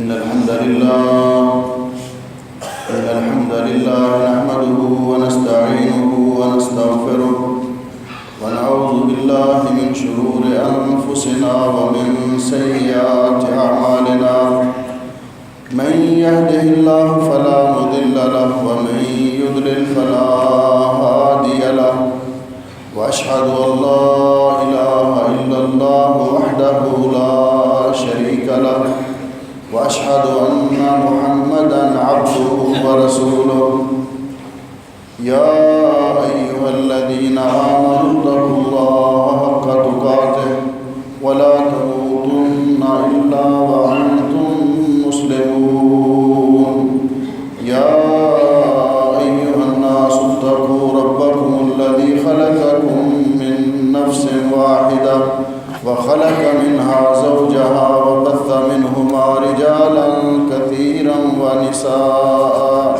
إن الحمد لله نحمده ونستعينه ونستغفره ونعوذ بالله من شرور أنفسنا ومن سيئات أعمالنا من يهده الله فلا مضل له ومن يضلل فلا هادي له وأشهد أن لا إله إلا الله وحده لا شريك له وأشهد أن محمدًا عبده ورسوله يا أيها الذين آمنوا اتقوا الله حق تقاته ولا تموتن إلا وأنتم مسلمون يا أيها الناس اتقوا ربكم الذي خلقكم من نفس واحدة وخلق منها زوجها وبث منهما رجالا كثيرا ونساء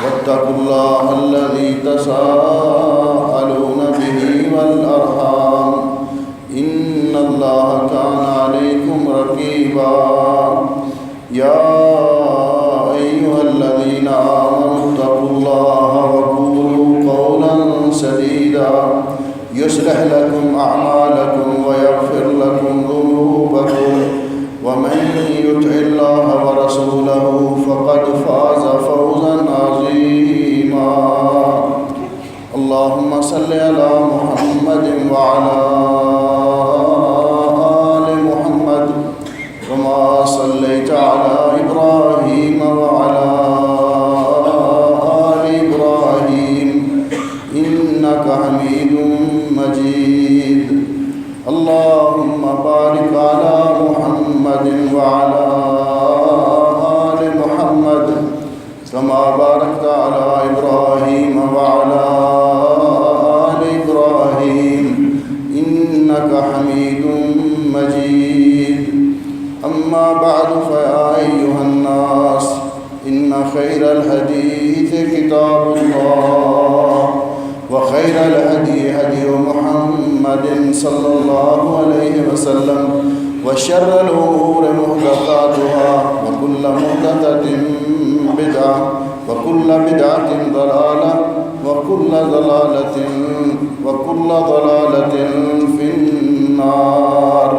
واتقوا الله الذي تساءلون به والأرحام إن الله كان عليكم رقيبا يا أيها الذين آمنوا اتقوا الله وقولوا قولا سديدا يصلح لكم أعمالكم ويغفر لكم ذنوبكم ومن يطع الله ورسوله فقد فاز فوزا عظيما اللهم صل على محمد وعلى آل محمد كما صليت على إبراهيم وعلى آل إبراهيم إنك حميد مجيد اللهم بارك على محمد وعلى آل محمد كما باركت على إبراهيم وعلى آل إبراهيم إنك حميد مجيد أما بعد فيا أيها الناس إن خير الحديث كتاب الله وخير الهدي هدي محمد صلى الله عليه وسلم وشر الأمور محدثاتها وكل محدثة بدعة وكل بدعة ضلالة وكل ضلالة في النار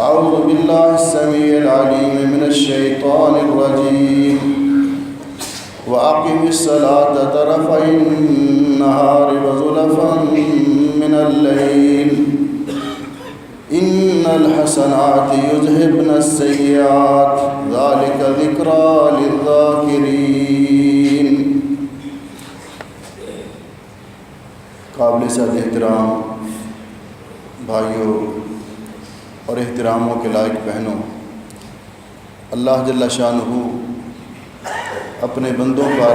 أعوذ بالله السميع العليم من الشيطان الرجيم وأقم الصلاة طرفي النهار وزلفا من الليل إن الحسنات يذهبن السيئات ذلك ذكرى للذاكرين قابل صد احترام بھائیوں اور احتراموں کے لائق بہنوں، اللہ جل شانہ اپنے بندوں پر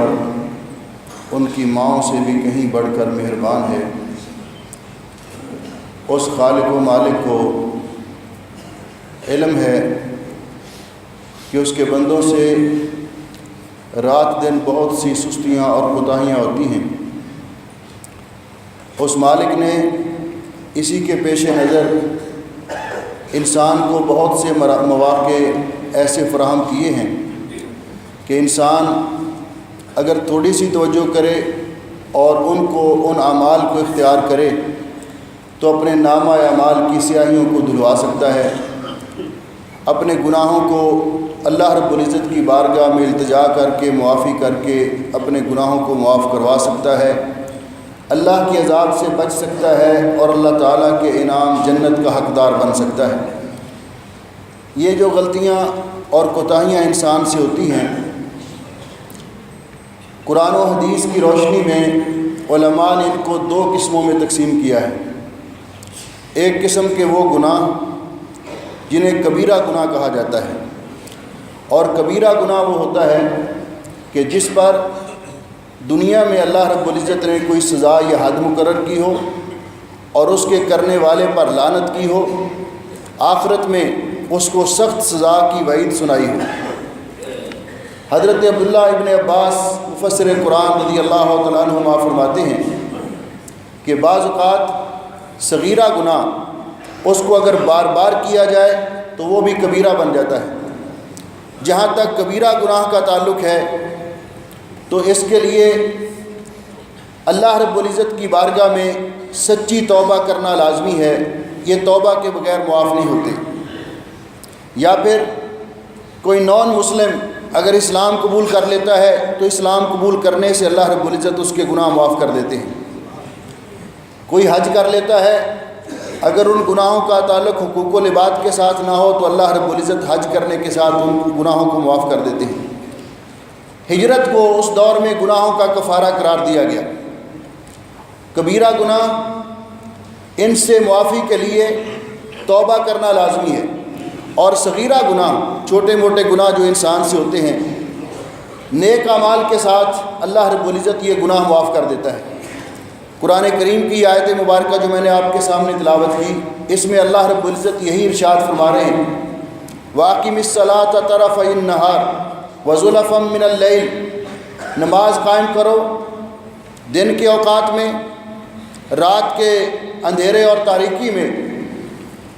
ان کی ماؤں سے بھی کہیں بڑھ کر مہربان ہے۔ اس خالق و مالک کو علم ہے کہ اس کے بندوں سے رات دن بہت سی سستیاں اور کوتاہیاں ہوتی ہیں۔ اس مالک نے اسی کے پیش نظر انسان کو بہت سے مواقع ایسے فراہم کیے ہیں کہ انسان اگر تھوڑی سی توجہ کرے اور ان اعمال کو اختیار کرے تو اپنے نامہ اعمال کی سیاہیوں کو دھلوا سکتا ہے، اپنے گناہوں کو اللہ رب العزت کی بارگاہ میں التجا کر کے معافی کر کے اپنے گناہوں کو معاف کروا سکتا ہے، اللہ کے عذاب سے بچ سکتا ہے اور اللہ تعالیٰ کے انعام جنت کا حقدار بن سکتا ہے۔ یہ جو غلطیاں اور کوتاہیاں انسان سے ہوتی ہیں، قرآن و حدیث کی روشنی میں علماء نے ان کو دو قسموں میں تقسیم کیا ہے۔ ایک قسم کے وہ گناہ جنہیں کبیرہ گناہ کہا جاتا ہے، اور کبیرہ گناہ وہ ہوتا ہے کہ جس پر دنیا میں اللہ رب العزت نے کوئی سزا یا حد مقرر کی ہو اور اس کے کرنے والے پر لعنت کی ہو، آخرت میں اس کو سخت سزا کی وعید سنائی ہو۔ حضرت عبداللہ ابن عباس مفسر قرآن رضی اللہ تعالیٰ عنہما فرماتے ہیں کہ بعض اوقات صغیرہ گناہ اس کو اگر بار بار کیا جائے تو وہ بھی کبیرہ بن جاتا ہے، جہاں تک کبیرہ گناہ کا تعلق ہے تو اس کے لیے اللہ رب العزت کی بارگاہ میں سچی توبہ کرنا لازمی ہے، یہ توبہ کے بغیر معاف نہیں ہوتے۔ یا پھر کوئی نان مسلم اگر اسلام قبول کر لیتا ہے تو اسلام قبول کرنے سے اللہ رب العزت اس کے گناہ معاف کر دیتے ہیں۔ کوئی حج کر لیتا ہے، اگر ان گناہوں کا تعلق حقوق و لباد کے ساتھ نہ ہو تو اللہ رب العزت حج کرنے کے ساتھ ان گناہوں کو معاف کر دیتے ہیں۔ ہجرت کو اس دور میں گناہوں کا کفارہ قرار دیا گیا۔ کبیرہ گناہ ان سے معافی کے لیے توبہ کرنا لازمی ہے، اور صغیرہ گناہ چھوٹے موٹے گناہ جو انسان سے ہوتے ہیں نیک اعمال کے ساتھ اللہ رب العزت یہ گناہ معاف کر دیتا ہے۔ قرآن کریم کی آیت مبارکہ جو میں نے آپ کے سامنے تلاوت کی، اس میں اللہ رب العزت یہی ارشاد فرما رہے ہیں وَأَقِمِ الصَّلَاةَ طَرَفَيِ النَّهَارِ وَزُلَفًا مِّنَ اللَّيْلِ، نماز قائم کرو دن کے اوقات میں، رات کے اندھیرے اور تاریکی میں،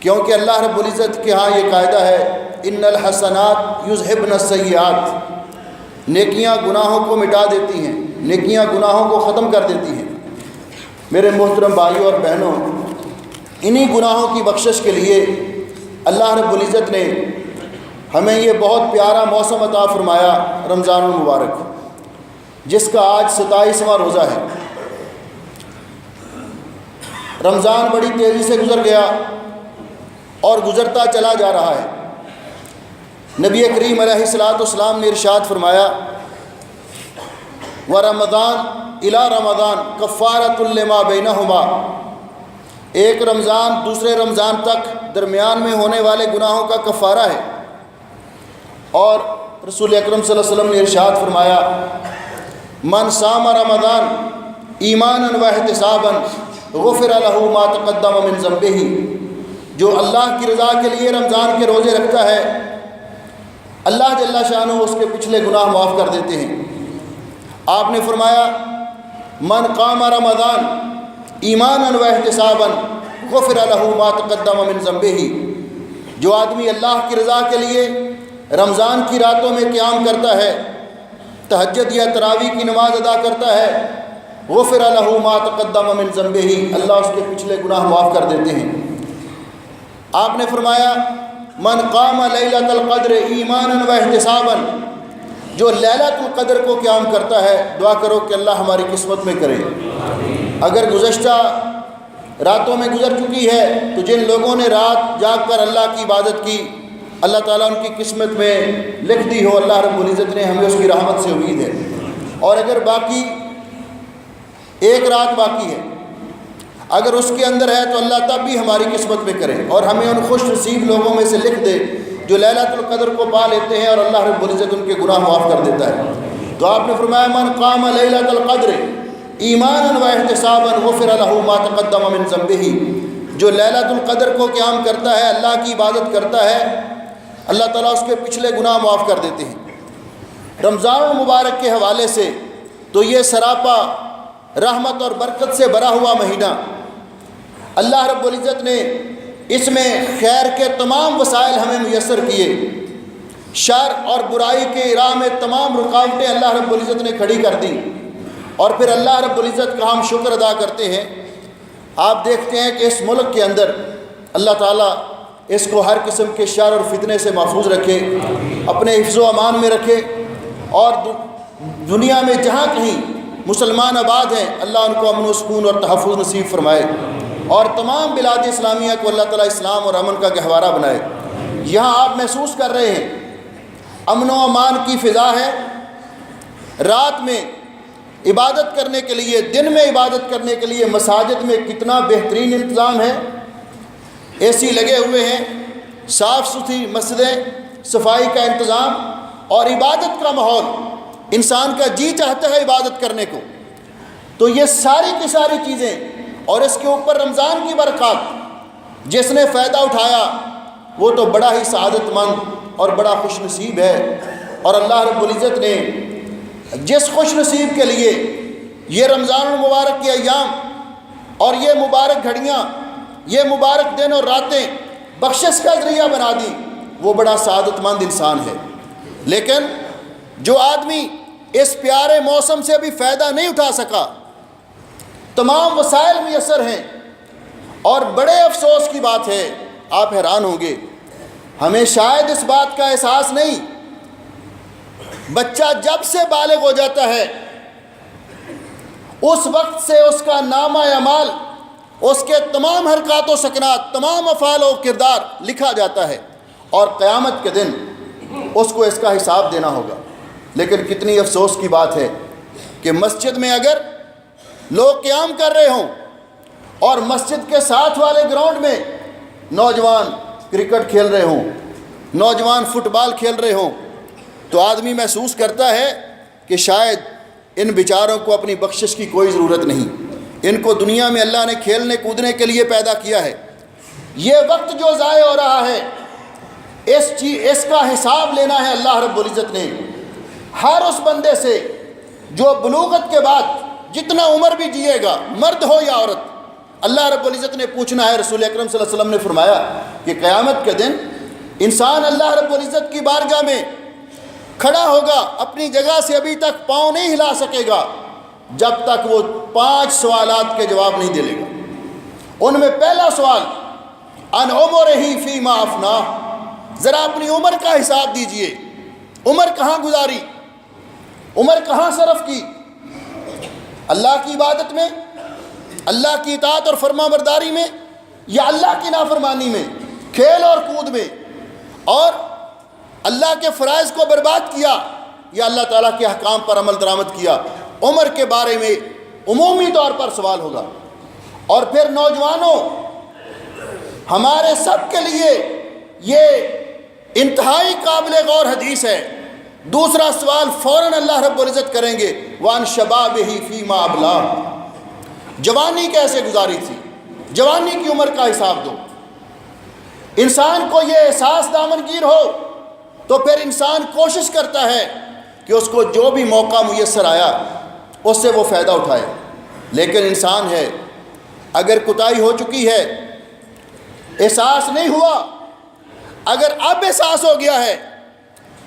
کیونکہ اللہ رب العزت کے ہاں یہ قاعدہ ہے ان الحسنات یذہبن السیئات، نیکیاں گناہوں کو مٹا دیتی ہیں، نیکیاں گناہوں کو ختم کر دیتی ہیں۔ میرے محترم بھائیوں اور بہنوں، انہی گناہوں کی بخشش کے لیے اللہ رب العزت نے ہمیں یہ بہت پیارا موسم عطا فرمایا، رمضان المبارک، جس کا آج 27واں روزہ ہے۔ رمضان بڑی تیزی سے گزر گیا اور گزرتا چلا جا رہا ہے۔ نبی کریم علیہ الصلوۃ والسلام نے ارشاد فرمایا وَرَمَضَانَ إِلَى رَمَضَانَ كَفَّارَةٌ لِمَا بَيْنَهُمَا، ایک رمضان دوسرے رمضان تک درمیان میں ہونے والے گناہوں کا کفارہ ہے۔ اور رسول اکرم صلی اللہ علیہ وسلم نے ارشاد فرمایا من صام رمضان ایمانا واحتسابا غفر له ما تقدم من ذنبه، جو اللہ کی رضا کے لیے رمضان کے روزے رکھتا ہے اللہ جل شانہ اس کے پچھلے گناہ معاف کر دیتے ہیں۔ آپ نے فرمایا من قام رمضان ایمانا واحتسابا غفر له ما تقدم من ذنبه، جو آدمی اللہ کی رضا کے لیے رمضان کی راتوں میں قیام کرتا ہے، تہجد یا تراویح کی نماز ادا کرتا ہے، غفر له ما تقدم من ذنبه، اللہ اس کے پچھلے گناہ معاف کر دیتے ہیں۔ آپ نے فرمایا من قام لیلۃ القدر ایمانا واحتسابا، جو لیلۃ القدر کو قیام کرتا ہے، دعا کرو کہ اللہ ہماری قسمت میں کرے۔ اگر گزشتہ راتوں میں گزر چکی ہے تو جن لوگوں نے رات جاگ کر اللہ کی عبادت کی، اللہ تعالیٰ ان کی قسمت میں لکھ دی ہو، اللہ رب العزت نے ہمیں اس کی رحمت سے امید ہے۔ اور اگر باقی ایک رات باقی ہے، اگر اس کے اندر ہے تو اللہ تب بھی ہماری قسمت میں کرے اور ہمیں ان خوش نصیب لوگوں میں سے لکھ دے جو لیلۃ القدر کو پا لیتے ہیں اور اللہ رب العزت ان کے گناہ معاف کر دیتا ہے۔ تو آپ نے فرمایا من قام لیلۃ القدر ایمانا واحتسابا غفر له ما تقدم من ذنبه، جو لیلۃ القدر کو قیام کرتا ہے، اللہ کی عبادت کرتا ہے، اللہ تعالیٰ اس کے پچھلے گناہ معاف کر دیتے ہیں۔ رمضان المبارک کے حوالے سے تو یہ سراپا رحمت اور برکت سے بھرا ہوا مہینہ، اللہ رب العزت نے اس میں خیر کے تمام وسائل ہمیں میسر کیے، شر اور برائی کے راہ میں تمام رکاوٹیں اللہ رب العزت نے کھڑی کر دی، اور پھر اللہ رب العزت کا ہم شکر ادا کرتے ہیں۔ آپ دیکھتے ہیں کہ اس ملک کے اندر اللہ تعالیٰ اس کو ہر قسم کے شر اور فتنے سے محفوظ رکھے، اپنے حفظ و امان میں رکھے، اور دنیا میں جہاں کہیں مسلمان آباد ہیں اللہ ان کو امن و سکون اور تحفظ نصیب فرمائے، اور تمام بلاد اسلامیہ کو اللہ تعالیٰ اسلام اور امن کا گہوارہ بنائے۔ یہاں آپ محسوس کر رہے ہیں امن و امان کی فضا ہے، رات میں عبادت کرنے کے لیے، دن میں عبادت کرنے کے لیے مساجد میں کتنا بہترین انتظام ہے، اے سی لگے ہوئے ہیں، صاف ستھری مسجدیں، صفائی کا انتظام اور عبادت کا ماحول، انسان کا جی چاہتا ہے عبادت کرنے کو۔ تو یہ ساری کی ساری چیزیں اور اس کے اوپر رمضان کی برکات، جس نے فائدہ اٹھایا وہ تو بڑا ہی سعادت مند اور بڑا خوش نصیب ہے۔ اور اللہ رب العزت نے جس خوش نصیب کے لیے یہ رمضان المبارک کے ایام اور یہ مبارک گھڑیاں، یہ مبارک دن اور راتیں بخشش کا ذریعہ بنا دی، وہ بڑا سعادت مند انسان ہے۔ لیکن جو آدمی اس پیارے موسم سے بھی فائدہ نہیں اٹھا سکا، تمام وسائل میسر ہیں، اور بڑے افسوس کی بات ہے، آپ حیران ہوں گے، ہمیں شاید اس بات کا احساس نہیں، بچہ جب سے بالغ ہو جاتا ہے اس وقت سے اس کا نامہ اعمال، اس کے تمام حرکات و سکنات، تمام افعال و کردار لکھا جاتا ہے، اور قیامت کے دن اس کو اس کا حساب دینا ہوگا۔ لیکن کتنی افسوس کی بات ہے کہ مسجد میں اگر لوگ قیام کر رہے ہوں اور مسجد کے ساتھ والے گراؤنڈ میں نوجوان کرکٹ کھیل رہے ہوں، نوجوان فٹ بال کھیل رہے ہوں، تو آدمی محسوس کرتا ہے کہ شاید ان بیچاروں کو اپنی بخشش کی کوئی ضرورت نہیں، ان کو دنیا میں اللہ نے کھیلنے کودنے کے لیے پیدا کیا ہے، یہ وقت جو ضائع ہو رہا ہے اس کا حساب لینا ہے اللہ رب العزت نے ہر اس بندے سے جو بلوغت کے بعد جتنا عمر بھی جیے گا، مرد ہو یا عورت، اللہ رب العزت نے پوچھنا ہے۔ رسول اکرم صلی اللہ علیہ وسلم نے فرمایا کہ قیامت کے دن انسان اللہ رب العزت کی بارگاہ میں کھڑا ہوگا، اپنی جگہ سے ابھی تک پاؤں نہیں ہلا سکے گا جب تک وہ 5 سوالات کے جواب نہیں دے لے گا۔ ان میں پہلا سوال ان عمرہ فیما افناہ، ذرا اپنی عمر کا حساب دیجئے، عمر کہاں گزاری، عمر کہاں صرف کی، اللہ کی عبادت میں، اللہ کی اطاعت اور فرما برداری میں، یا اللہ کی نافرمانی میں، کھیل اور کود میں، اور اللہ کے فرائض کو برباد کیا یا اللہ تعالیٰ کے احکام پر عمل درآمد کیا۔ عمر کے بارے میں عمومی طور پر سوال ہوگا۔ اور پھر نوجوانوں، ہمارے سب کے لیے یہ انتہائی قابل غور حدیث ہے، دوسرا سوال فوراً اللہ رب العزت کریں گے وَعَنْ شَبَابِهِ فِيمَا أَبْلَاهُ، جوانی کیسے گزاری تھی، جوانی کی عمر کا حساب دو۔ انسان کو یہ احساس دامنگیر ہو تو پھر انسان کوشش کرتا ہے کہ اس کو جو بھی موقع میسر آیا اس سے وہ فائدہ اٹھائے۔ لیکن انسان ہے، اگر کوتاہی ہو چکی ہے، احساس نہیں ہوا، اگر اب احساس ہو گیا ہے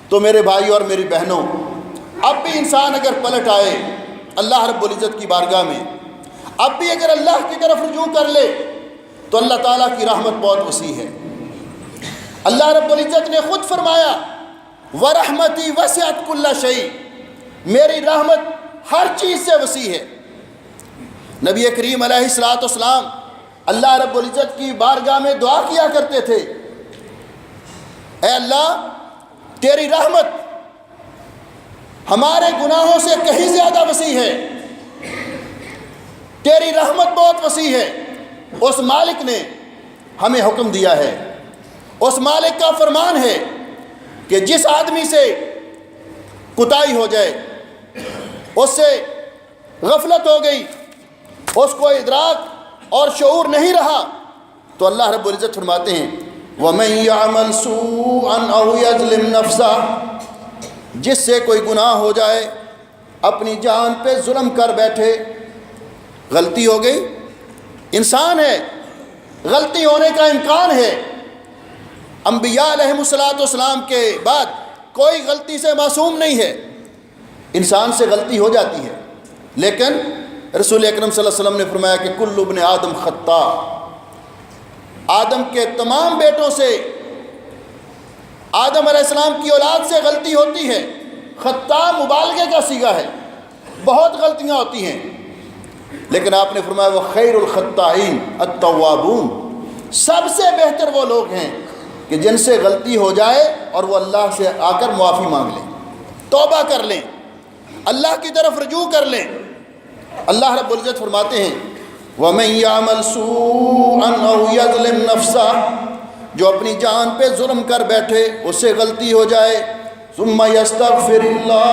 تو میرے بھائی اور میری بہنوں، اب بھی انسان اگر پلٹ آئے اللہ رب العزت کی بارگاہ میں، اب بھی اگر اللہ کی طرف رجوع کر لے تو اللہ تعالیٰ کی رحمت بہت وسیع ہے۔ اللہ رب العزت نے خود فرمایا وَرَحْمَتِي وَسِعَتْ كُلَّ شَيْءٍ، میری رحمت ہر چیز سے وسیع ہے۔ نبی کریم علیہ الصلوۃ والسلام اللہ رب العزت کی بارگاہ میں دعا کیا کرتے تھے، اے اللہ تیری رحمت ہمارے گناہوں سے کہیں زیادہ وسیع ہے، تیری رحمت بہت وسیع ہے۔ اس مالک نے ہمیں حکم دیا ہے، اس مالک کا فرمان ہے کہ جس آدمی سے کوتاہی ہو جائے، اس سے غفلت ہو گئی، اس کو ادراک اور شعور نہیں رہا، تو اللہ رب العزت فرماتے ہیں وَمَنْ يَعْمَلْ سُوءًا أَوْ يَظْلِمْ نَفْسَهُ، جس سے کوئی گناہ ہو جائے، اپنی جان پہ ظلم کر بیٹھے، غلطی ہو گئی، انسان ہے، غلطی ہونے کا امکان ہے، انبیاء علیہم السلام کے بعد کوئی غلطی سے معصوم نہیں ہے، انسان سے غلطی ہو جاتی ہے، لیکن رسول اکرم صلی اللہ علیہ وسلم نے فرمایا کہ کل ابن آدم خطاء، آدم کے تمام بیٹوں سے، آدم علیہ السلام کی اولاد سے غلطی ہوتی ہے۔ خطاء مبالغے کا صیغہ ہے، بہت غلطیاں ہوتی ہیں، لیکن آپ نے فرمایا وہ خیر الخطائین التوابون، سب سے بہتر وہ لوگ ہیں کہ جن سے غلطی ہو جائے اور وہ اللہ سے آ کر معافی مانگ لیں، توبہ کر لیں، اللہ کی طرف رجوع کر لیں۔ اللہ رب العزت فرماتے ہیں وَمَنْ يَعْمَلْ سُوءًا أَوْ يَظْلِمْ نَفْسَهُ، جو اپنی جان پہ ظلم کر بیٹھے، اس سے غلطی ہو جائے، ثُمَّ يَسْتَغْفِرِ اللَّهَ،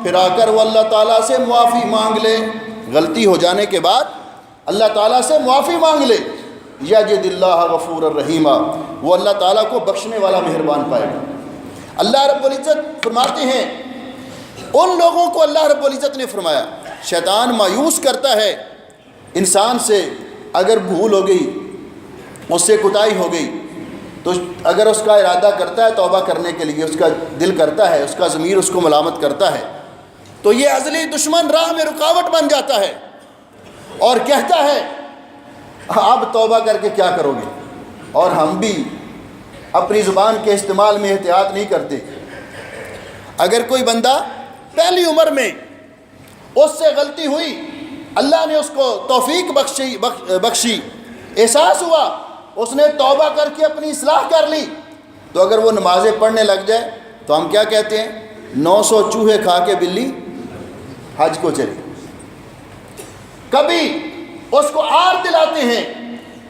پھر آ کر وہ اللہ تعالیٰ سے معافی مانگ لے، غلطی ہو جانے کے بعد اللہ تعالیٰ سے معافی مانگ لے، یجد اللہ غفور الرحیم، وہ اللہ تعالیٰ کو بخشنے والا مہربان پائے گا۔ اللہ رب العزت فرماتے ہیں ان لوگوں کو اللہ رب العزت نے فرمایا، شیطان مایوس کرتا ہے انسان سے، اگر بھول ہو گئی، اس سے کوتاہی ہو گئی، تو اگر اس کا ارادہ کرتا ہے توبہ کرنے کے لیے، اس کا دل کرتا ہے، اس کا ضمیر اس کو ملامت کرتا ہے، تو یہ ازلی دشمن راہ میں رکاوٹ بن جاتا ہے اور کہتا ہے اب توبہ کر کے کیا کرو گے؟ اور ہم بھی اپنی زبان کے استعمال میں احتیاط نہیں کرتے۔ اگر کوئی بندہ پہلی عمر میں اس سے غلطی ہوئی، اللہ نے اس کو توفیق بخشی، احساس ہوا، اس نے توبہ کر کے اپنی اصلاح کر لی، تو اگر وہ نمازیں پڑھنے لگ جائے تو ہم کیا کہتے ہیں؟ 900 چوہے کھا کے بلی حج کو چلی۔ کبھی اس کو آر دلاتے ہیں،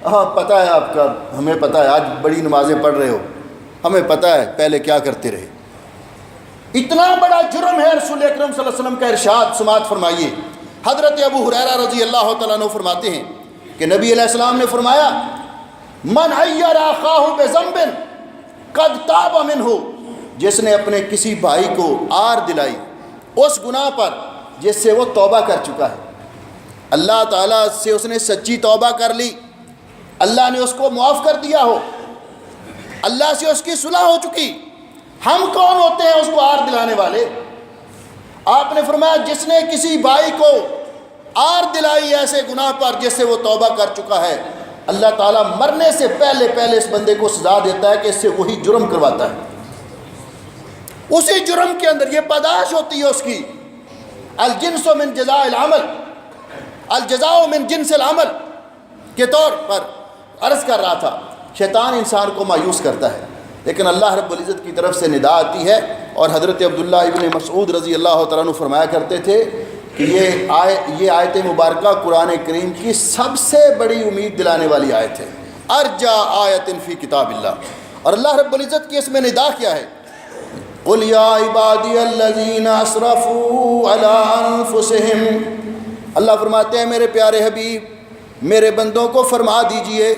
ہاں پتہ ہے آپ کا، ہمیں پتہ ہے آج بڑی نمازیں پڑھ رہے ہو، ہمیں پتہ ہے پہلے کیا کرتے رہے۔ اتنا بڑا جرم ہے۔ رسول اکرم صلی اللہ علیہ وسلم کا ارشاد سماعت فرمائیے، حضرت ابو ہریرہ رضی اللہ تعالیٰ عنہ فرماتے ہیں کہ نبی علیہ السلام نے فرمایا من عیر اخاہ بذنب قد تاب منہ، جس نے اپنے کسی بھائی کو آر دلائی اس گناہ پر جس سے وہ توبہ کر چکا ہے، اللہ تعالیٰ سے اس نے سچی توبہ کر لی، اللہ نے اس کو معاف کر دیا ہو، اللہ سے اس کی صلح ہو چکی، ہم کون ہوتے ہیں اس کو آر دلانے والے؟ آپ نے فرمایا جس نے کسی بھائی کو آر دلائی ایسے گناہ پر جس سے وہ توبہ کر چکا ہے، اللہ تعالیٰ مرنے سے پہلے اس بندے کو سزا دیتا ہے کہ اس سے وہی جرم کرواتا ہے، اسی جرم کے اندر یہ پاداش ہوتی ہے اس کی۔ الجنس من جزاء العمل، الجزاء من جنس العمل کے طور پر عرض کر رہا تھا۔ شیطان انسان کو مایوس کرتا ہے، لیکن اللہ رب العزت کی طرف سے ندا آتی ہے، اور حضرت عبداللہ ابن مسعود رضی اللہ تعالیٰ عنہ فرمایا کرتے تھے کہ یہ آیت مبارکہ قرآن کریم کی سب سے بڑی امید دلانے والی آیت ہے، ارجا آیت فی کتاب اللہ۔ اور اللہ رب العزت کی اس میں ندا کیا ہے؟ قل یا عبادی الذین اسرفوا علی انفسہم، اللہ فرماتے ہیں میرے پیارے حبیب میرے بندوں کو فرما دیجئے،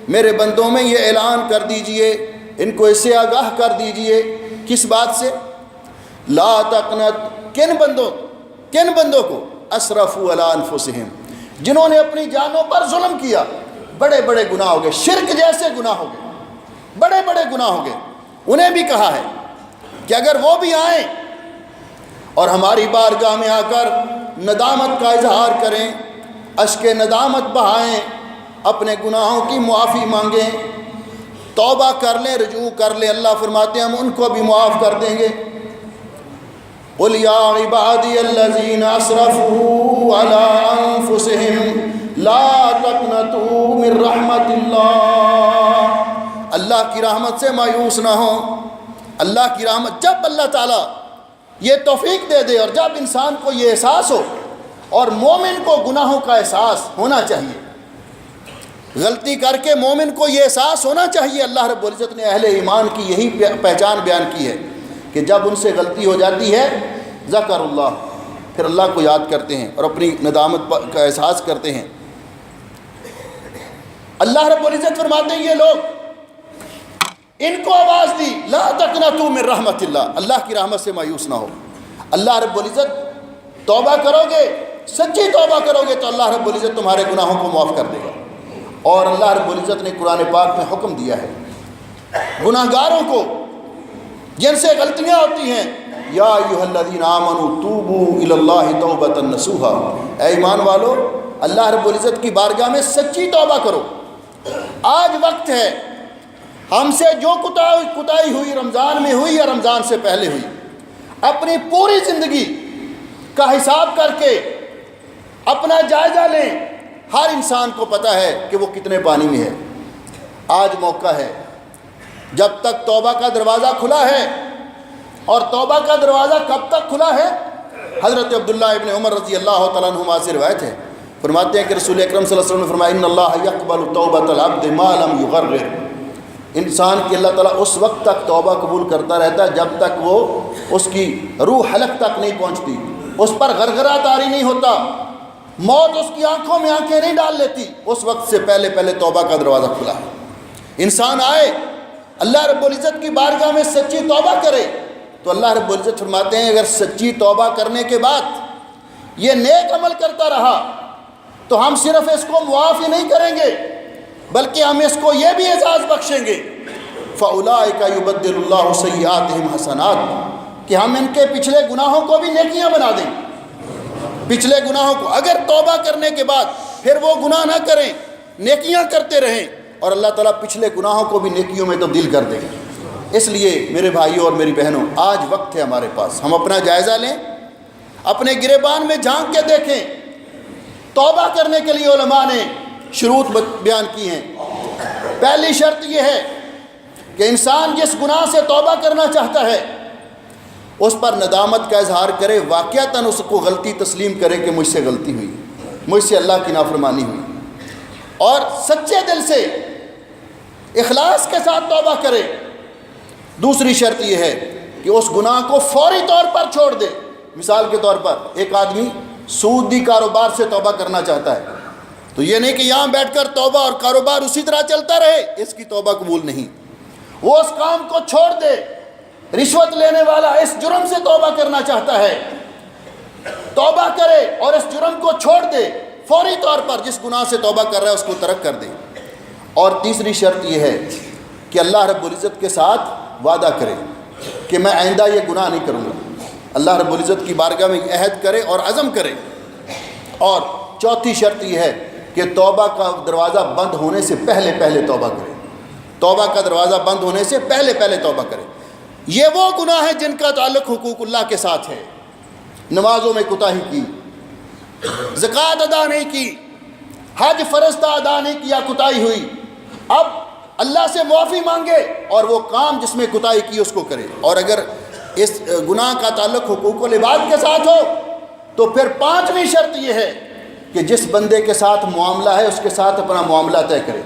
میرے بندوں میں یہ اعلان کر دیجئے، ان کو اس سے آگاہ کر دیجئے، کس بات سے؟ لا تقنط، کن بندوں کو؟ اسرفوا علی انفسہم، جنہوں نے اپنی جانوں پر ظلم کیا، بڑے بڑے گناہ ہو گئے، شرک جیسے گناہ ہو گئے، بڑے بڑے گناہ ہو گئے، انہیں بھی کہا ہے کہ اگر وہ بھی آئیں اور ہماری بارگاہ میں آ کر ندامت کا اظہار کریں، اشک ندامت بہائیں، اپنے گناہوں کی معافی مانگیں، توبہ کر لیں، رجوع کر لیں، اللہ فرماتے ہیں ہم ان کو بھی معاف کر دیں گے۔ قل یا عبادی الذین اسرفوا علی انفسہم لا تقنطوا من رحمت اللہ، اللہ کی رحمت سے مایوس نہ ہوں۔ اللہ کی رحمت، جب اللہ تعالیٰ یہ توفیق دے دے اور جب انسان کو یہ احساس ہو، اور مومن کو گناہوں کا احساس ہونا چاہیے، غلطی کر کے مومن کو یہ احساس ہونا چاہیے۔ اللہ رب العزت نے اہل ایمان کی یہی پہچان بیان کی ہے کہ جب ان سے غلطی ہو جاتی ہے ذکر اللہ، پھر اللہ کو یاد کرتے ہیں اور اپنی ندامت کا احساس کرتے ہیں۔ اللہ رب العزت فرماتے ہیں یہ لوگ، ان کو آواز دی لا تقنطوا من رحمت اللہ، اللہ کی رحمت سے مایوس نہ ہو۔ اللہ رب العزت توبہ کرو گے، سچی توبہ کرو گے تو اللہ رب العزت تمہارے گناہوں کو معاف کر دے گا۔ اور اللہ رب العزت نے قرآن پاک میں حکم دیا ہے گناہ گاروں کو جن سے غلطیاں ہوتی ہیں، یا ایھا الذین آمنوا توبوا الی اللہ توبۃ نصوحا، اے ایمان والو اللہ رب العزت کی بارگاہ میں سچی توبہ کرو۔ آج وقت ہے، ہم سے جو کوتاہی ہوئی رمضان میں ہوئی یا رمضان سے پہلے ہوئی، اپنی پوری زندگی کا حساب کر کے اپنا جائزہ لیں۔ ہر انسان کو پتہ ہے کہ وہ کتنے پانی میں ہے۔ آج موقع ہے، جب تک توبہ کا دروازہ کھلا ہے، اور توبہ کا دروازہ کب تک کھلا ہے؟ حضرت عبداللہ ابن عمر رضی اللہ تعالیٰ عنہما سے روایت ہے، فرماتے ہیں کہ رسول اکرم صلی اللہ علیہ وسلم نے فرمایا ان اللہ یقبل توبۃ العبد ما لم یغرر، انسان کی اللہ تعالیٰ اس وقت تک توبہ قبول کرتا رہتا ہے جب تک وہ اس کی روح حلق تک نہیں پہنچتی، اس پر غرغرہ طاری نہیں ہوتا، موت اس کی آنکھوں میں آنکھیں نہیں ڈال لیتی، اس وقت سے پہلے توبہ کا دروازہ کھلا ہے۔ انسان آئے اللہ رب العزت کی بارگاہ میں سچی توبہ کرے تو اللہ رب العزت فرماتے ہیں اگر سچی توبہ کرنے کے بعد یہ نیک عمل کرتا رہا تو ہم صرف اس کو معاف ہی نہیں کریں گے، بلکہ ہم اس کو یہ بھی اعزاز بخشیں گے فَأُولَٰئِكَ يُبَدِّلُ اللَّهُ سَيِّئَاتِهِمْ حَسَنَاتٍ، کہ ہم ان کے پچھلے گناہوں کو بھی نیکیاں بنا دیں. پچھلے گناہوں کو اگر توبہ کرنے کے بعد پھر وہ گناہ نہ کریں، نیکیاں کرتے رہیں، اور اللہ تعالیٰ پچھلے گناہوں کو بھی نیکیوں میں تبدیل کر دیں. اس لیے میرے بھائیوں اور میری بہنوں، آج وقت ہے ہمارے پاس، ہم اپنا جائزہ لیں، اپنے گریبان میں جھانک کے دیکھیں. توبہ کرنے کے لیے علماء نے شروط بیان کی ہیں. پہلی شرط یہ ہے کہ انسان جس گناہ سے توبہ کرنا چاہتا ہے اس پر ندامت کا اظہار کرے، واقعتاً اس کو غلطی تسلیم کرے کہ مجھ سے غلطی ہوئی، مجھ سے اللہ کی نافرمانی ہوئی، اور سچے دل سے اخلاص کے ساتھ توبہ کرے. دوسری شرط یہ ہے کہ اس گناہ کو فوری طور پر چھوڑ دے. مثال کے طور پر ایک آدمی سودی کاروبار سے توبہ کرنا چاہتا ہے، تو یہ نہیں کہ یہاں بیٹھ کر توبہ اور کاروبار اسی طرح چلتا رہے، اس کی توبہ قبول نہیں. وہ اس کام کو چھوڑ دے. رشوت لینے والا اس جرم سے توبہ کرنا چاہتا ہے، توبہ کرے اور اس جرم کو چھوڑ دے فوری طور پر. جس گناہ سے توبہ کر رہا ہے اس کو ترک کر دے. اور تیسری شرط یہ ہے کہ اللہ رب العزت کے ساتھ وعدہ کرے کہ میں آئندہ یہ گناہ نہیں کروں گا. اللہ رب العزت کی بارگاہ میں عہد کرے اور عزم کرے. اور چوتھی شرط یہ ہے کہ توبہ کا دروازہ بند ہونے سے پہلے توبہ کرے. توبہ کا دروازہ بند ہونے سے پہلے توبہ کرے. یہ وہ گناہ ہیں جن کا تعلق حقوق اللہ کے ساتھ ہے. نمازوں میں کوتاہی کی، زکوٰۃ ادا نہیں کی، حج فرض تھا ادا نہیں کیا، کوتاہی ہوئی. اب اللہ سے معافی مانگے اور وہ کام جس میں کوتاہی کی اس کو کرے. اور اگر اس گناہ کا تعلق حقوق العباد کے ساتھ ہو تو پھر پانچویں شرط یہ ہے کہ جس بندے کے ساتھ معاملہ ہے اس کے ساتھ اپنا معاملہ طے کرے.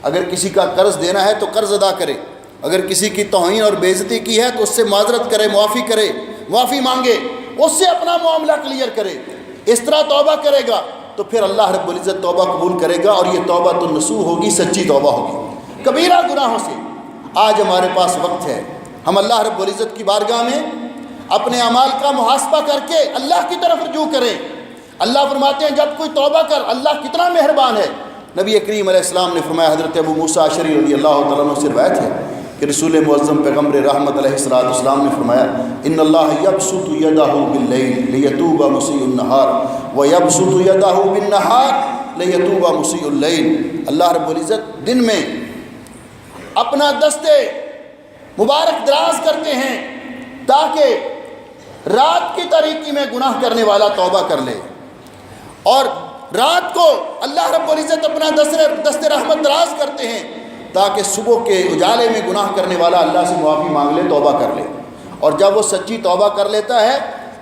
اگر کسی کا قرض دینا ہے تو قرض ادا کرے. اگر کسی کی توہین اور بے عزتی کی ہے تو اس سے معذرت کرے، معافی مانگے، اس سے اپنا معاملہ کلیئر کرے. اس طرح توبہ کرے گا تو پھر اللہ رب العزت توبہ قبول کرے گا، اور یہ توبہ تو نصوح ہوگی، سچی توبہ ہوگی. کبیرہ گناہوں سے آج ہمارے پاس وقت ہے ہم اللہ رب العزت کی بارگاہ میں اپنے اعمال کا محاسبہ کر کے اللہ کی طرف رجوع کریں. اللہ فرماتے ہیں جب کوئی توبہ کر، اللہ کتنا مہربان ہے. نبی کریم علیہ السلام نے فرمایا، حضرت ابو موسیٰ اشعری رضی اللہ تعالیٰ عنہ سے روایت ہے کہ رسول معظم پیغمبر رحمت علیہ السلام نے فرمایا، ان اللہ یبسط یدہ باللیل لیتوب مسیء النہار ویبسط یدہ بالنہار لیتوب مسیء اللیل. اللہ رب العزت دن میں اپنا دست مبارک دراز کرتے ہیں تاکہ رات کی تاریکی میں گناہ کرنے والا توبہ کر لے، اور رات کو اللہ رب العزت اپنا دست رحمت دراز کرتے ہیں تاکہ صبح کے اجالے میں گناہ کرنے والا اللہ سے معافی مانگ لے، توبہ کر لے. اور جب وہ سچی توبہ کر لیتا ہے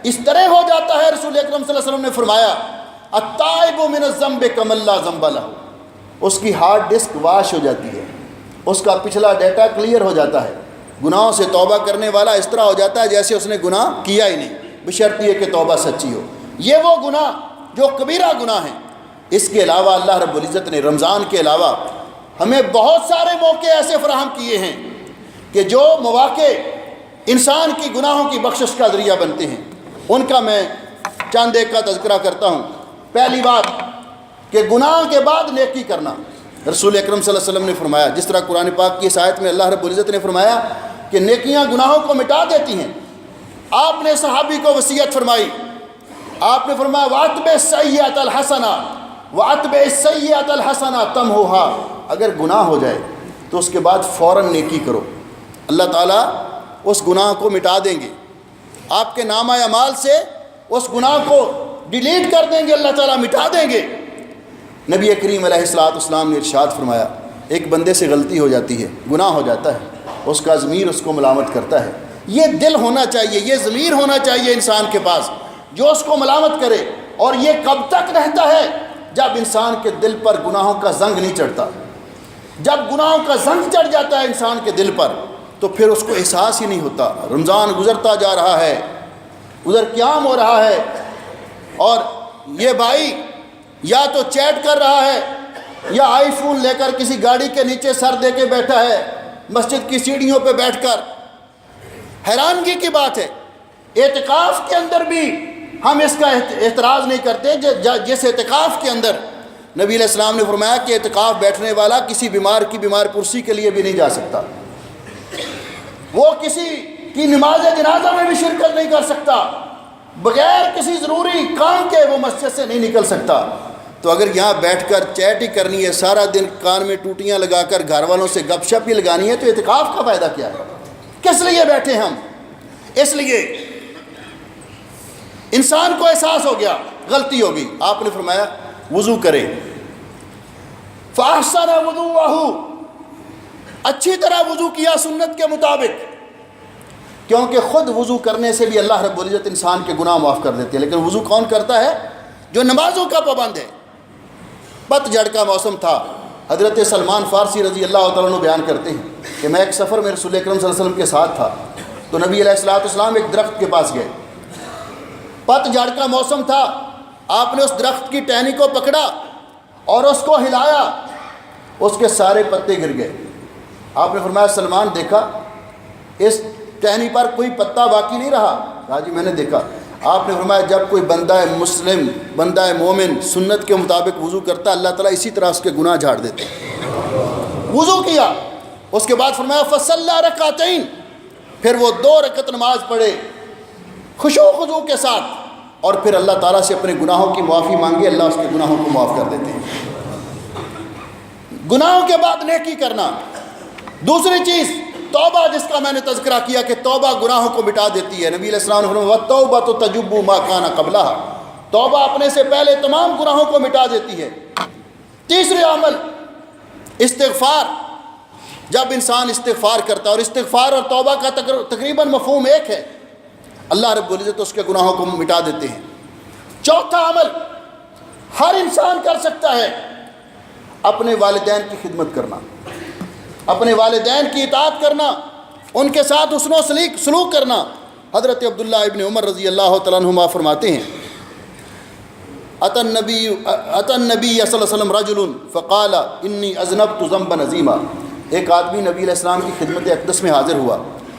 اس طرح ہو جاتا ہے، رسول اکرم صلی اللہ علیہ وسلم نے فرمایا، التائب من الذنب کمن لا ذنب لہ. اس کی ہارڈ ڈسک واش ہو جاتی ہے، اس کا پچھلا ڈیٹا کلیئر ہو جاتا ہے. گناہوں سے توبہ کرنے والا اس طرح ہو جاتا ہے جیسے اس نے گناہ کیا ہی نہیں، بشرط یہ کہ توبہ سچی ہو. یہ وہ گناہ جو کبیرہ گناہ ہیں. اس کے علاوہ اللہ رب العزت نے رمضان کے علاوہ ہمیں بہت سارے موقع ایسے فراہم کیے ہیں کہ جو مواقع انسان کی گناہوں کی بخشش کا ذریعہ بنتے ہیں. ان کا میں چند ایک کا تذکرہ کرتا ہوں. پہلی بات کہ گناہ کے بعد نیکی کرنا. رسول اکرم صلی اللہ علیہ وسلم نے فرمایا، جس طرح قرآن پاک کی اس آیت میں اللہ رب العزت نے فرمایا کہ نیکیاں گناہوں کو مٹا دیتی ہیں، آپ نے صحابی کو وصیت فرمائی. آپ نے فرمایا وَأَتْبِعِ السَّيِّئَةَ الْحَسَنَةَ وَأَتْبِعِ السَّيِّئَةَ الْحَسَنَةَ تَمْحُوهَا. اگر گناہ ہو جائے تو اس کے بعد فوراً نیکی کرو، اللہ تعالیٰ اس گناہ کو مٹا دیں گے. آپ کے نامہ اعمال سے اس گناہ کو ڈیلیٹ کر دیں گے، اللہ تعالیٰ مٹا دیں گے. نبی کریم علیہ السلام نے ارشاد فرمایا، ایک بندے سے غلطی ہو جاتی ہے، گناہ ہو جاتا ہے، اس کا ضمیر اس کو ملامت کرتا ہے. یہ دل ہونا چاہیے، یہ ضمیر ہونا چاہیے انسان کے پاس جو اس کو ملامت کرے. اور یہ کب تک رہتا ہے؟ جب انسان کے دل پر گناہوں کا زنگ نہیں چڑھتا. جب گناہوں کا زنگ چڑھ جاتا ہے انسان کے دل پر تو پھر اس کو احساس ہی نہیں ہوتا. رمضان گزرتا جا رہا ہے، ادھر قیام ہو رہا ہے، اور یہ بھائی یا تو چیٹ کر رہا ہے یا آئی فون لے کر کسی گاڑی کے نیچے سر دے کے بیٹھا ہے، مسجد کی سیڑھیوں پہ بیٹھ کر. حیرانگی کی بات ہے اعتکاف کے اندر بھی ہم اس کا اعتراض نہیں کرتے، جس اعتکاف کے اندر نبی علیہ السلام نے فرمایا کہ اعتکاف بیٹھنے والا کسی بیمار کی بیمار پرسی کے لیے بھی نہیں جا سکتا. وہ کسی کی نماز جنازہ میں بھی شرکت نہیں کر سکتا، بغیر کسی ضروری کام کے وہ مسجد سے نہیں نکل سکتا۔ تو اگر یہاں بیٹھ کر چیٹ ہی کرنی ہے، سارا دن کان میں ٹوٹیاں لگا کر گھر والوں سے گپ شپ ہی لگانی ہے، تو اعتکاف کا فائدہ کیا ہے؟ کس لیے بیٹھے ہم؟ اس لیے انسان کو احساس ہو گیا غلطی ہوگی، آپ نے فرمایا وضو کرے، فاحسن وضوءہ، اچھی طرح وضو کیا سنت کے مطابق، کیونکہ خود وضو کرنے سے بھی اللہ رب العزت انسان کے گناہ معاف کر دیتے ہیں۔ لیکن وضو کون کرتا ہے؟ جو نمازوں کا پابند ہے۔ پت جھڑ کا موسم تھا، حضرت سلمان فارسی رضی اللہ تعالیٰ عنہ بیان کرتے ہیں کہ میں ایک سفر میں رسول اکرم صلی اللہ علیہ وسلم کے ساتھ تھا، تو نبی علیہ السلام ایک درخت کے پاس گئے، پت جھڑ کا موسم تھا، آپ نے اس درخت کی ٹہنی کو پکڑا اور اس کو ہلایا، اس کے سارے پتے گر گئے۔ آپ نے فرمایا سلمان دیکھا اس ٹہنی پر کوئی پتا باقی نہیں رہا؟ کہا جی میں نے دیکھا۔ آپ نے فرمایا جب کوئی بندہ مسلم، بندہ مومن سنت کے مطابق وضو کرتا ہے، اللہ تعالیٰ اسی طرح اس کے گناہ جھاڑ دیتے ہیں۔ وضو کیا، اس کے بعد فرمایا فصلی رکعتین، پھر وہ 2 رکعت نماز پڑھے خشوع و خضوع کے ساتھ، اور پھر اللہ تعالیٰ سے اپنے گناہوں کی معافی مانگے، اللہ اس کے گناہوں کو معاف کر دیتے ہیں۔ گناہوں کے بعد نیکی کرنا۔ دوسری چیز توبہ، جس کا میں نے تذکرہ کیا کہ توبہ گناہوں کو مٹا دیتی ہے۔ نبی علیہ السلام نے فرمایا وَالتَّوْبَةُ تَجُبُّ مَا كَانَ قَبْلَهَا، توبہ اپنے سے پہلے تمام گناہوں کو مٹا دیتی ہے۔ تیسرے عمل استغفار، جب انسان استغفار کرتا ہے، اور استغفار اور توبہ کا تقریباً مفہوم ایک ہے، اللہ رب العزت اس کے گناہوں کو مٹا دیتے ہیں۔ چوتھا عمل ہر انسان کر سکتا ہے، اپنے والدین کی خدمت کرنا، اپنے والدین کی اطاعت کرنا، ان کے ساتھ حسن و سلوک کرنا۔ حضرت عبداللہ ابن عمر رضی اللہ تعالیٰ عنہما فرماتے ہیں اتی النبی صلی اللہ علیہ وسلم رجل فقال انی اذنبت ذنبا عظیما، ایک آدمی نبی علیہ السلام کی خدمت اقدس میں حاضر ہوا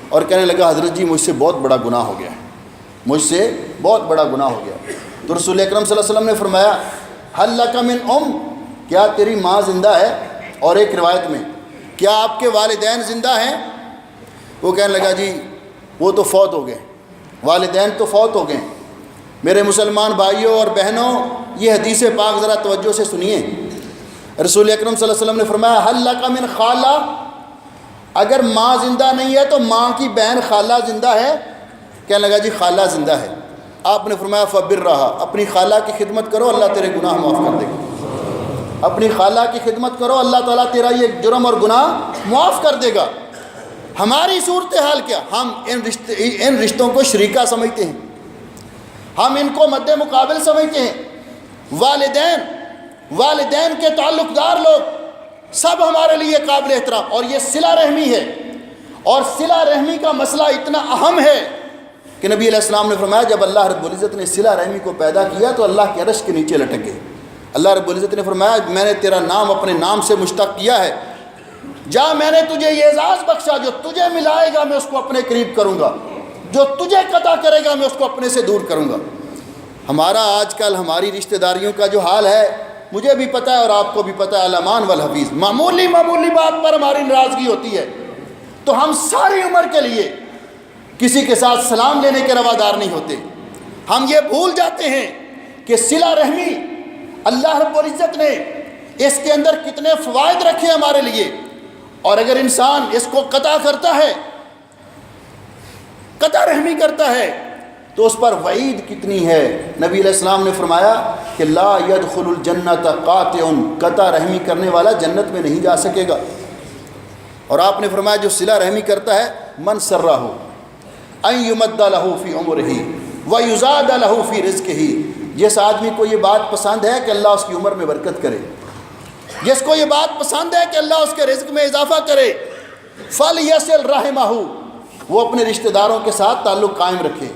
اور کہنے لگا حضرت جی مجھ سے بہت بڑا گناہ ہو گیا، مجھ سے بہت بڑا گناہ ہو گیا۔ تو رسول اکرم صلی اللہ علیہ وسلم نے فرمایا هل لک من کیا تیری ماں زندہ ہے؟ اور ایک روایت میں کیا آپ کے والدین زندہ ہیں؟ وہ کہنے لگا جی وہ تو فوت ہو گئے، والدین تو فوت ہو گئے۔ میرے مسلمان بھائیوں اور بہنوں، یہ حدیث پاک ذرا توجہ سے سنیے۔ رسول اکرم صلی اللہ علیہ وسلم نے فرمایا هل لک من خالہ، اگر ماں زندہ نہیں ہے تو ماں کی بہن خالہ زندہ ہے؟ کہنے لگا جی خالہ زندہ ہے۔ آپ نے فرمایا فبرھا، اپنی خالہ کی خدمت کرو، اللہ تیرے گناہ معاف کر دے گا۔ اپنی خالہ کی خدمت کرو، اللہ تعالیٰ تیرا یہ جرم اور گناہ معاف کر دے گا۔ ہماری صورتحال کیا؟ ہم ان رشتوں کو شریکہ سمجھتے ہیں، ہم ان کو مد مقابل سمجھتے ہیں۔ والدین کے تعلق دار لوگ سب ہمارے لیے قابل احترام، اور یہ صلہ رحمی ہے، اور صلہ رحمی کا مسئلہ اتنا اہم ہے کہ نبی علیہ السلام نے فرمایا جب اللہ رب العزت نے صلہ رحمی کو پیدا کیا تو اللہ کے عرش کے نیچے لٹک گئے۔ اللہ رب العزت نے فرمایا میں نے تیرا نام اپنے نام سے مشتق کیا ہے، جا میں نے تجھے یہ اعزاز بخشا، جو تجھے ملائے گا میں اس کو اپنے قریب کروں گا، جو تجھے قطع کرے گا میں اس کو اپنے سے دور کروں گا۔ ہمارا آج کل ہماری رشتہ داریوں کا جو حال ہے مجھے بھی پتہ ہے اور آپ کو بھی پتہ ہے، الامان والحفیظ، معمولی بات پر ہماری ناراضگی ہوتی ہے تو ہم ساری عمر کے لیے کسی کے ساتھ سلام لینے کے روادار نہیں ہوتے۔ ہم یہ بھول جاتے ہیں کہ صلہ رحمی اللہ رب العزت نے اس کے اندر کتنے فوائد رکھے ہمارے لیے، اور اگر انسان اس کو قطع کرتا ہے، قطع رحمی کرتا ہے، تو اس پر وعید کتنی ہے۔ نبی علیہ السلام نے فرمایا کہ لا يدخل الجنت قاطع، قطع رحمی کرنے والا جنت میں نہیں جا سکے گا۔ اور آپ نے فرمایا جو صلہ رحمی کرتا ہے من سرہ ان یمد لہ فی عمرہ ویزاد لہ فی رزقہ، جس آدمی کو یہ بات پسند ہے کہ اللہ اس کی عمر میں برکت کرے، جس کو یہ بات پسند ہے کہ اللہ اس کے رزق میں اضافہ کرے، فلیصل رحمہ، وہ اپنے رشتہ داروں کے ساتھ تعلق قائم رکھے،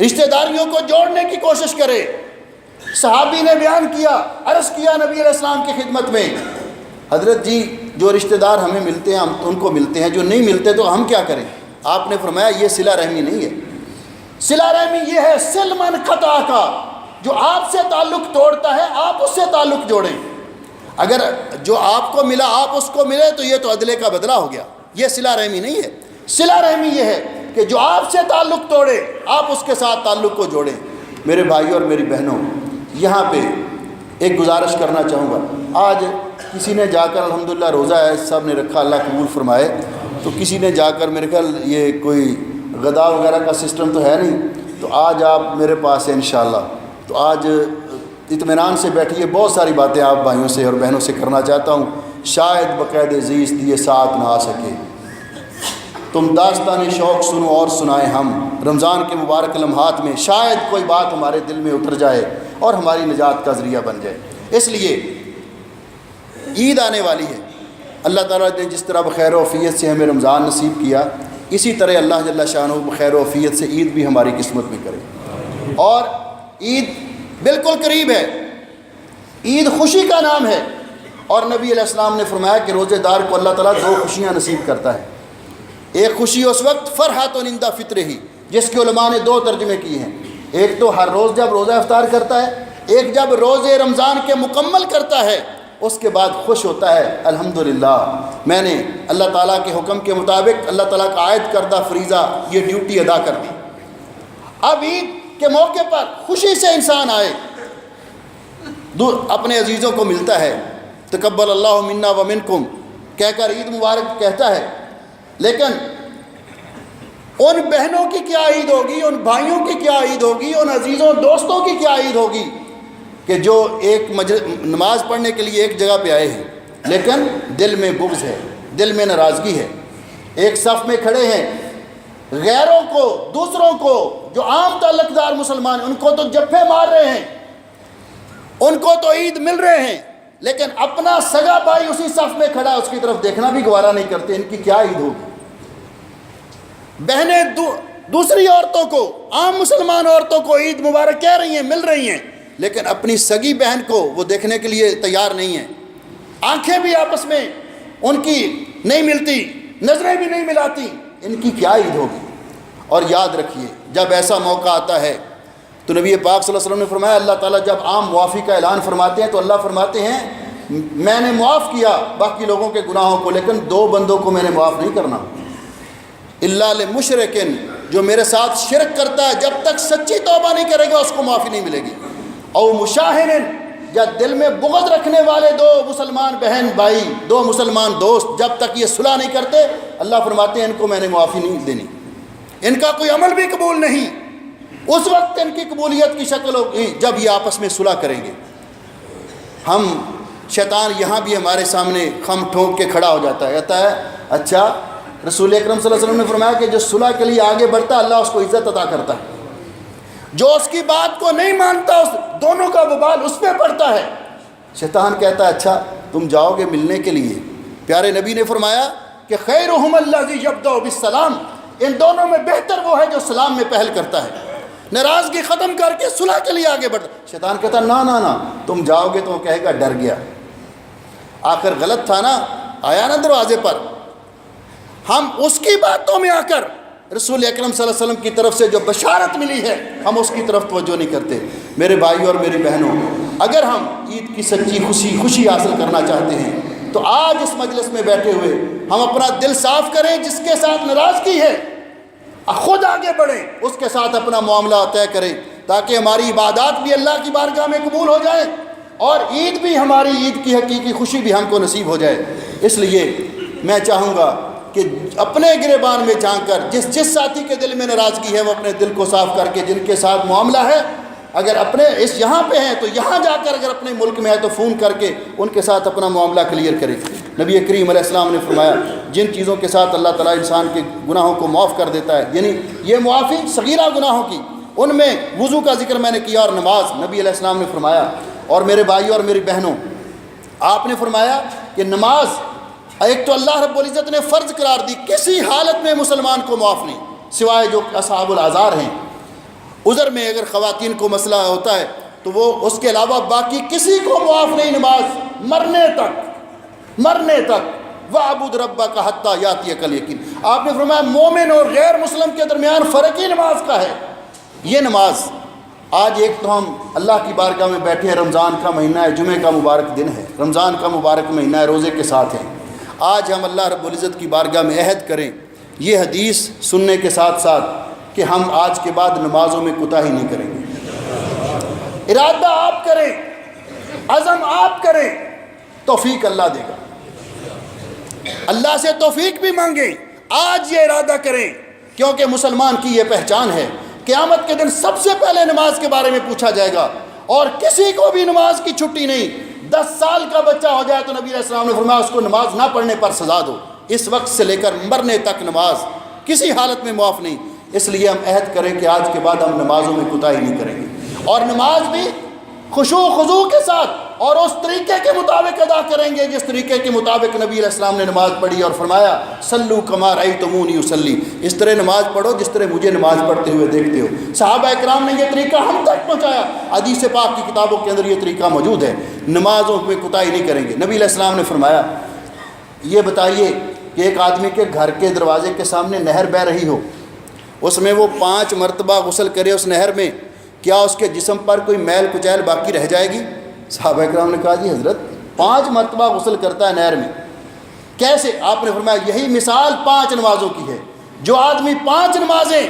رشتہ داریوں کو جوڑنے کی کوشش کرے۔ صحابی نے بیان کیا، عرض کیا نبی علیہ السلام کی خدمت میں حضرت جی جو رشتہ دار ہمیں ملتے ہیں ہم ان کو ملتے ہیں، جو نہیں ملتے تو ہم کیا کریں؟ آپ نے فرمایا یہ صلہ رحمی نہیں ہے، صلہ رحمی یہ ہے سل من قطع کا، جو آپ سے تعلق توڑتا ہے آپ اس سے تعلق جوڑیں۔ اگر جو آپ کو ملا آپ اس کو ملے تو یہ تو عدلے کا بدلہ ہو گیا، یہ صلہ رحمی نہیں ہے۔ صلہ رحمی یہ ہے کہ جو آپ سے تعلق توڑے آپ اس کے ساتھ تعلق کو جوڑیں۔ میرے بھائیوں اور میری بہنوں، یہاں پہ ایک گزارش کرنا چاہوں گا۔ آج کسی نے جا کر الحمدللہ روزہ ہے سب نے رکھا، اللہ قبول فرمائے، تو کسی نے جا کر میرے خیال یہ کوئی غدا وغیرہ کا سسٹم تو ہے نہیں، تو آج آپ میرے پاس ہیں انشاءاللہ، تو آج اطمینان سے بیٹھیے، بہت ساری باتیں آپ بھائیوں سے اور بہنوں سے کرنا چاہتا ہوں، شاید بقید زیست یہ ساتھ نہ آ سکے۔ تم داستان شوق سنو اور سنائیں ہم، رمضان کے مبارک لمحات میں شاید کوئی بات ہمارے دل میں اتر جائے اور ہماری نجات کا ذریعہ بن جائے۔ اس لیے عید آنے والی ہے، اللہ تعالیٰ نے جس طرح بخیر و عافیت سے ہمیں رمضان نصیب کیا، اسی طرح اللہ جل شانہ بخیر و عافیت سے عید بھی ہماری قسمت میں کرے۔ اور عید بالکل قریب ہے، عید خوشی کا نام ہے، اور نبی علیہ السلام نے فرمایا کہ روزے دار کو اللہ تعالیٰ دو خوشیاں نصیب کرتا ہے۔ ایک خوشی اس وقت فرحت و نندہ فطر ہی، جس کے علماء نے دو ترجمے کیے ہیں، ایک تو ہر روز جب روزہ افطار کرتا ہے، ایک جب روزے رمضان کے مکمل کرتا ہے اس کے بعد خوش ہوتا ہے، الحمدللہ میں نے اللہ تعالیٰ کے حکم کے مطابق اللہ تعالیٰ کا عائد کردہ فریضہ یہ ڈیوٹی ادا کر دی۔ اب عید کے موقع پر خوشی سے انسان آئے، اپنے عزیزوں کو ملتا ہے، تقبل اللہ منا و منکم کہہ کر عید مبارک کہتا ہے، لیکن ان بہنوں کی کیا عید ہوگی، ان بھائیوں کی کیا عید ہوگی، ان عزیزوں دوستوں کی کیا عید ہوگی کہ جو ایک نماز پڑھنے کے لیے ایک جگہ پہ آئے ہیں لیکن دل میں بغض ہے، دل میں ناراضگی ہے، ایک صف میں کھڑے ہیں، غیروں کو دوسروں کو جو عام تعلق دار مسلمان ان کو تو جپے مار رہے ہیں، ان کو تو عید مل رہے ہیں، لیکن اپنا سگا بھائی اسی صف میں کھڑا اس کی طرف دیکھنا بھی گوارا نہیں کرتے، ان کی کیا عید ہوگی۔ بہنیں دوسری عورتوں کو، عام مسلمان عورتوں کو عید مبارک کہہ رہی ہیں، مل رہی ہیں، لیکن اپنی سگی بہن کو وہ دیکھنے کے لیے تیار نہیں ہیں، آنکھیں بھی آپس میں ان کی نہیں ملتی، نظریں بھی نہیں ملاتی، ان کی کیا عید ہوگی۔ اور یاد رکھیے جب ایسا موقع آتا ہے تو نبی پاک صلی اللہ علیہ وسلم نے فرمایا، اللہ تعالیٰ جب عام معافی کا اعلان فرماتے ہیں تو اللہ فرماتے ہیں میں نے معاف کیا باقی لوگوں کے گناہوں کو، لیکن دو بندوں کو میں نے معاف نہیں کرنا، الا لمشرکن، جو میرے ساتھ شرک کرتا ہے جب تک سچی توبہ نہیں کرے گا اس کو معافی نہیں ملے گی، او مشاہن، یا دل میں بغض رکھنے والے دو مسلمان بہن بھائی، دو مسلمان دوست جب تک یہ صلح نہیں کرتے اللہ فرماتے ہیں ان کو میں نے معافی نہیں دینی، ان کا کوئی عمل بھی قبول نہیں، اس وقت ان کی قبولیت کی شکل ہوگی جب یہ آپس میں صلح کریں گے۔ ہم شیطان یہاں بھی ہمارے سامنے خم ٹھونک کے کھڑا ہو جاتا ہے، کہتا ہے اچھا رسول اکرم صلی اللہ علیہ وسلم نے فرمایا کہ جو صلح کے لیے آگے بڑھتا ہے اللہ اس کو عزت عطا کرتا ہے، جو اس کی بات کو نہیں مانتا اس دونوں کا وبال اس پہ پڑتا ہے۔ شیطان کہتا ہے اچھا تم جاؤ گے ملنے کے لیے، پیارے نبی نے فرمایا کہ خیرہم الذی یبدأ بالسلام، ان دونوں میں بہتر وہ ہے جو سلام میں پہل کرتا ہے، ناراضگی ختم کر کے صلح کے لیے آگے بڑھتا۔ شیطان کہتا نا نا نا تم جاؤ گے تو وہ کہے گا ڈر گیا، آخر غلط تھا نا، آیا نا دروازے پر۔ ہم اس کی باتوں میں آ کر رسول اکرم صلی اللہ علیہ وسلم کی طرف سے جو بشارت ملی ہے ہم اس کی طرف توجہ نہیں کرتے۔ میرے بھائیوں اور میری بہنوں، اگر ہم عید کی سچی خوشی حاصل کرنا چاہتے ہیں تو آج اس مجلس میں بیٹھے ہوئے ہم اپنا دل صاف کریں، جس کے ساتھ ناراضگی ہے خود آگے بڑھیں، اس کے ساتھ اپنا معاملہ طے کریں تاکہ ہماری عبادات بھی اللہ کی بارگاہ میں قبول ہو جائیں اور عید بھی ہماری عید کی حقیقی خوشی بھی ہم کو نصیب ہو جائے۔ اس لیے میں چاہوں گا کہ اپنے گریبان میں جھانک کر جس ساتھی کے دل میں ناراضگی ہے وہ اپنے دل کو صاف کر کے، جن کے ساتھ معاملہ ہے اگر اپنے یہاں پہ ہیں تو یہاں جا کر، اگر اپنے ملک میں ہے تو فون کر کے ان کے ساتھ اپنا معاملہ کلیئر کریں۔ نبی کریم علیہ السلام نے فرمایا جن چیزوں کے ساتھ اللہ تعالیٰ انسان کے گناہوں کو معاف کر دیتا ہے، یعنی یہ معافی صغیرہ گناہوں کی، ان میں وضو کا ذکر میں نے کیا اور نماز نبی علیہ السلام نے فرمایا۔ اور میرے بھائیوں اور میری بہنوں، آپ نے فرمایا کہ نماز ایک تو اللہ رب العزت نے فرض قرار دی، کسی حالت میں مسلمان کو معاف نہیں، سوائے جو اصحاب الاعذار ہیں، عذر میں اگر خواتین کو مسئلہ ہوتا ہے تو وہ اس کے علاوہ باقی کسی کو معاف نہیں نماز، مرنے تک وَاعْبُدْ رَبَّكَ حَتَّى يَأْتِيَكَ الْيَقِينُ۔ آپ نے فرمایا مومن اور غیر مسلم کے درمیان فرق ہی نماز کا ہے۔ یہ نماز آج ایک تو ہم اللہ کی بارگاہ میں بیٹھے ہیں، رمضان کا مہینہ ہے، جمعے کا مبارک دن ہے، رمضان کا مبارک مہینہ ہے، روزے کے ساتھ ہیں۔ آج ہم اللہ رب العزت کی بارگاہ میں عہد کریں یہ حدیث سننے کے ساتھ ساتھ کہ ہم آج کے بعد نمازوں میں کوتاہی نہیں کریں گے۔ ارادہ آپ کریں، عزم آپ کریں، توفیق اللہ دے گا۔ اللہ سے توفیق بھی مانگیں، آج یہ ارادہ کریں، کیونکہ مسلمان کی یہ پہچان ہے، قیامت کے دن سب سے پہلے نماز کے بارے میں پوچھا جائے گا، اور کسی کو بھی نماز کی چھٹی نہیں۔ 10 سال کا بچہ ہو جائے تو نبی علیہ السلام نے فرمایا اس کو نماز نہ پڑھنے پر سزا دو۔ اس وقت سے لے کر مرنے تک نماز کسی حالت میں معاف نہیں۔ اس لیے ہم عہد کریں کہ آج کے بعد ہم نمازوں میں کوتاہی نہیں کریں گے، اور نماز بھی خشوع و خضوع کے ساتھ اور اس طریقے کے مطابق ادا کریں گے جس طریقے کے مطابق نبی علیہ السلام نے نماز پڑھی، اور فرمایا صلو کما رأیتمونی اصلی، اس طرح نماز پڑھو جس طرح مجھے نماز پڑھتے ہوئے دیکھتے ہو۔ صحابہ اکرام نے یہ طریقہ ہم تک پہنچایا، حدیث پاک کی کتابوں کے اندر یہ طریقہ موجود ہے۔ نمازوں میں کوتاہی نہیں کریں گے۔ نبی علیہ السلام نے فرمایا یہ بتائیے کہ ایک آدمی کے گھر کے دروازے کے سامنے نہر بہہ رہی ہو، اس میں وہ 5 مرتبہ غسل کرے اس نہر میں، کیا اس کے جسم پر کوئی میل کچیل باقی رہ جائے گی؟ صحابہ اکرام نے کہا جی حضرت 5 مرتبہ غسل کرتا ہے نہر میں، کیسے؟ آپ نے فرمایا یہی مثال 5 نمازوں کی ہے، جو آدمی 5 نمازیں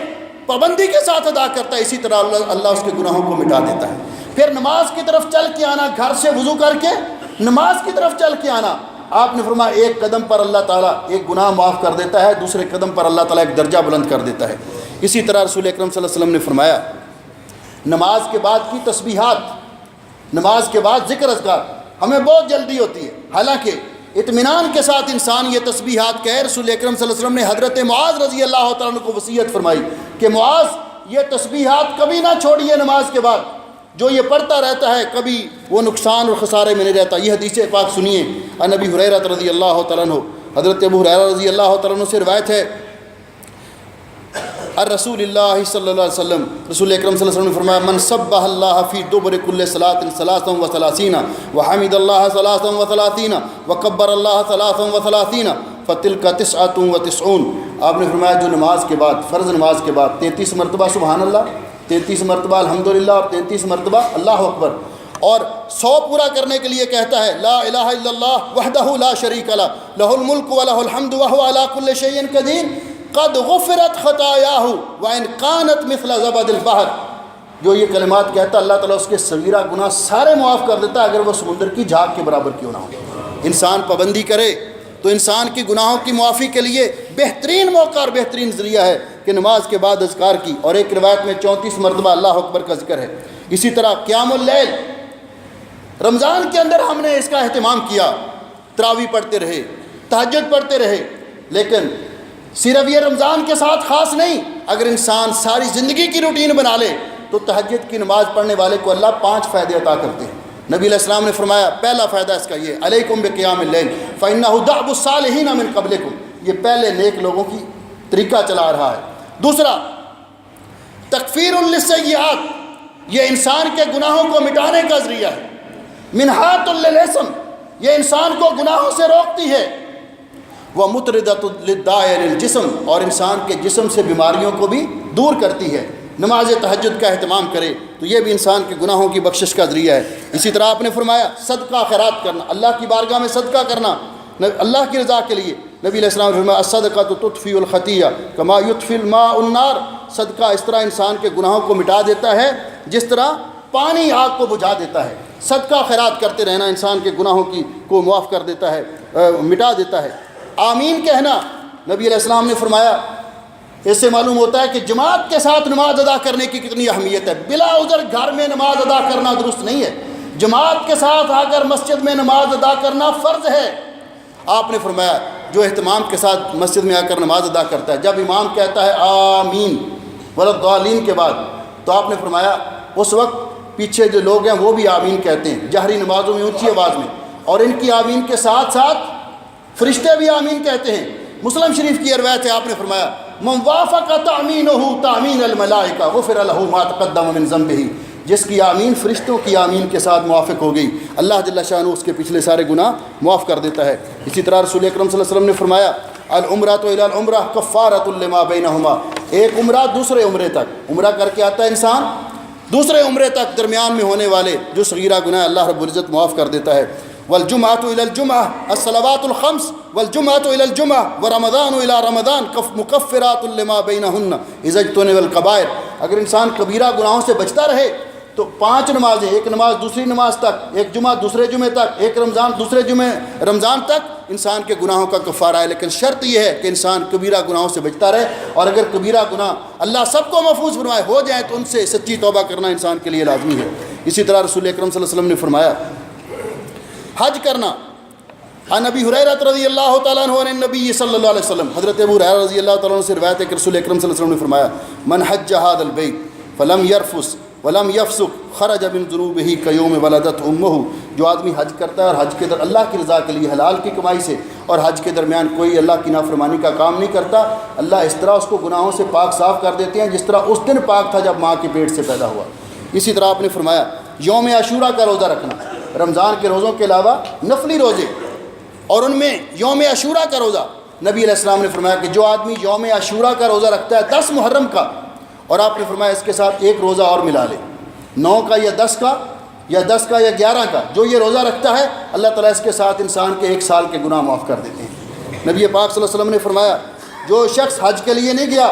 پابندی کے ساتھ ادا کرتا ہے، اسی طرح اللہ اس کے گناہوں کو مٹا دیتا ہے۔ پھر نماز کی طرف چل کے آنا، گھر سے وضو کر کے نماز کی طرف چل کے آنا، آپ نے فرمایا ایک قدم پر اللہ تعالیٰ ایک گناہ معاف کر دیتا ہے، دوسرے قدم پر اللہ تعالیٰ ایک درجہ بلند کر دیتا ہے۔ اسی طرح رسول اکرم صلی اللہ علیہ وسلم نے فرمایا نماز کے بعد کی تسبیحات، نماز کے بعد ذکر اذکار ہمیں بہت جلدی ہوتی ہے، حالانکہ اطمینان کے ساتھ انسان یہ تسبیحات کہے۔ رسول اکرم صلی اللہ علیہ وسلم نے حضرت معاذ رضی اللہ تعالیٰ عنہ کو وصیت فرمائی کہ معاذ یہ تسبیحات کبھی نہ چھوڑیے، نماز کے بعد جو یہ پڑھتا رہتا ہے کبھی وہ نقصان اور خسارے میں نہیں رہتا۔ یہ حدیث پاک سنیے، عن ابی ہریرہ رضی اللہ تعالیٰ عنہ، حضرت ابو ہریرہ رضی اللہ تعالیٰ عنہ سے روایت ہے، الرسول اللہ صلی اللہ علیہ وسلم، رسول اکرم صلی اللہ علیہ وسلم نے فرمایا من سبح اللہ فی دبر کل صلاۃ 33 وحمد اللہ 33 وکبر اللہ 33 فتلک 99۔ آپ نے فرمایا جو نماز کے بعد، فرض نماز کے بعد 33 مرتبہ سبحان اللہ، 33 مرتبہ الحمدللہ اور 33 مرتبہ اللہ اکبر، اور 100 پورا کرنے کے لیے کہتا ہے لا الہ الا اللہ وحدہ لا شریک لہ لہ الملک ولہ الحمد وہو علی کل شیء قدیر قد غفرت خطایاہ وان کانت مثل زبد البحر۔ جو یہ کلمات کہتا ہے اللہ تعالیٰ اس کے صغیرہ گناہ سارے معاف کر دیتا ہے، اگر وہ سمندر کی جھاگ کے برابر کیوں نہ ہو۔ انسان پابندی کرے تو انسان کی گناہوں کی معافی کے لیے بہترین موقع اور بہترین ذریعہ ہے کہ نماز کے بعد اذکار کی، اور ایک روایت میں 34 مرتبہ اللہ اکبر کا ذکر ہے۔ اسی طرح قیام اللیل، رمضان کے اندر ہم نے اس کا اہتمام کیا، تراویح پڑھتے رہے، تہجد پڑھتے رہے، لیکن صرف یہ رمضان کے ساتھ خاص نہیں، اگر انسان ساری زندگی کی روٹین بنا لے تو تہجد کی نماز پڑھنے والے کو اللہ 5 فائدے عطا کرتے ہیں۔ نبی علیہ السلام نے فرمایا پہلا فائدہ اس کا یہ علیکم بقیام اللیل فإنہ دأب الصالحین من قبلکم، یہ پہلے نیک لوگوں کی طریقہ چلا رہا ہے۔ دوسرا تکفیر للسیئات، یہ انسان کے گناہوں کو مٹانے کا ذریعہ ہے۔ منہات للاسم، یہ انسان کو گناہوں سے روکتی ہے۔ ومطردۃ للداء للجسم، اور انسان کے جسم سے بیماریوں کو بھی دور کرتی ہے۔ نماز تہجد کا اہتمام کرے تو یہ بھی انسان کے گناہوں کی بخشش کا ذریعہ ہے۔ اسی طرح آپ نے فرمایا صدقہ خیرات کرنا، اللہ کی بارگاہ میں صدقہ کرنا اللہ کی رضا کے لیے۔ نبی علیہ السلام نے فرمایا الصدقۃ تطفئ الخطیہ کما یطفئ الماء النار، صدقہ اس طرح انسان کے گناہوں کو مٹا دیتا ہے جس طرح پانی آگ کو بجھا دیتا ہے۔ صدقہ خیرات کرتے رہنا انسان کے گناہوں کو معاف کر دیتا ہے، مٹا دیتا ہے۔ آمین کہنا، نبی علیہ السلام نے فرمایا اس سے معلوم ہوتا ہے کہ جماعت کے ساتھ نماز ادا کرنے کی کتنی اہمیت ہے۔ بلا عذر گھر میں نماز ادا کرنا درست نہیں ہے، جماعت کے ساتھ آ کر مسجد میں نماز ادا کرنا فرض ہے۔ آپ نے فرمایا جو اہتمام کے ساتھ مسجد میں آ کر نماز ادا کرتا ہے، جب امام کہتا ہے آمین والضالین کے بعد، تو آپ نے فرمایا اس وقت پیچھے جو لوگ ہیں وہ بھی آمین کہتے ہیں جہری نمازوں میں اونچی آواز میں، اور ان کی آمین کے ساتھ ساتھ فرشتے بھی آمین کہتے ہیں۔ مسلم شریف کی روایت ہے، آپ نے فرمایا من وافق تأمینہ تأمین الملائکہ غفر لہ ما تقدم من ذنبہ، جس کی آمین فرشتوں کی آمین کے ساتھ موافق ہو گئی، اللہ جل شانہ اس کے پچھلے سارے گناہ معاف کر دیتا ہے۔ اسی طرح رسول اکرم صلی اللہ علیہ وسلم نے فرمایا العمرۃ الی العمرہ کفارۃ لما بینہما، ایک عمرہ دوسرے عمرے تک، عمرہ کر کے آتا ہے انسان، دوسرے عمرے تک درمیان میں ہونے والے جو صغیرہ گناہ اللہ رب العزت معاف کر دیتا ہے۔ والجمعۃ الی الجمعہ الصلوات الخمس والجمعۃ الی الجمعہ ورمضان الی رمضان مکفرات لما بینہن اذا اجتنب الکبائر. اگر انسان کبیرہ گناہوں سے بچتا رہے تو 5 نمازیں، ایک نماز دوسری نماز تک، ایک جمعہ دوسرے جمعے تک، ایک رمضان دوسرے رمضان تک انسان کے گناہوں کا کفارہ ہے. لیکن شرط یہ ہے کہ انسان کبیرہ گناہوں سے بچتا رہے، اور اگر کبیرہ گناہ اللہ سب کو محفوظ فرمائے ہو جائیں تو ان سے سچی توبہ کرنا انسان کے لیے لازمی ہے. اسی طرح رسول اکرم صلی اللہ علیہ وسلم نے فرمایا حج کرنا. عن ابی ہریرہ رضی اللہ تعالیٰ عنہ عن النبی صلی اللہ علیہ وسلم، حضرت ابو ہریرہ رضی اللہ تعالیٰ عنہ سے روایت ہے کہ رسول اکرم صلی اللہ علیہ وسلم نے فرمایا من حج هذا البیت فلم یرفث ولم یفسق خرج من ذنوبہ کیوم ولدت امہ. جو آدمی حج کرتا ہے اور حج کے در اللہ کی رضا کے لیے حلال کی کمائی سے اور حج کے درمیان کوئی اللہ کی نافرمانی کا کام نہیں کرتا، اللہ اس طرح اس کو گناہوں سے پاک صاف کر دیتے ہیں جس طرح اس دن پاک تھا جب ماں کے پیٹ سے پیدا ہوا. اسی طرح آپ نے فرمایا یوم عاشوراء کا روزہ رکھنا، رمضان کے روزوں کے علاوہ نفلی روزے، اور ان میں یوم عاشوراء کا روزہ. نبی علیہ السلام نے فرمایا کہ جو آدمی یوم عاشوراء کا روزہ رکھتا ہے 10 محرم کا، اور آپ نے فرمایا اس کے ساتھ ایک روزہ اور ملا لے، 9 کا یا 10 کا یا 10 کا یا 11 کا، جو یہ روزہ رکھتا ہے اللہ تعالیٰ اس کے ساتھ انسان کے 1 سال کے گناہ معاف کر دیتے ہیں. نبی پاک صلی اللہ علیہ وسلم نے فرمایا جو شخص حج کے لیے نہیں گیا،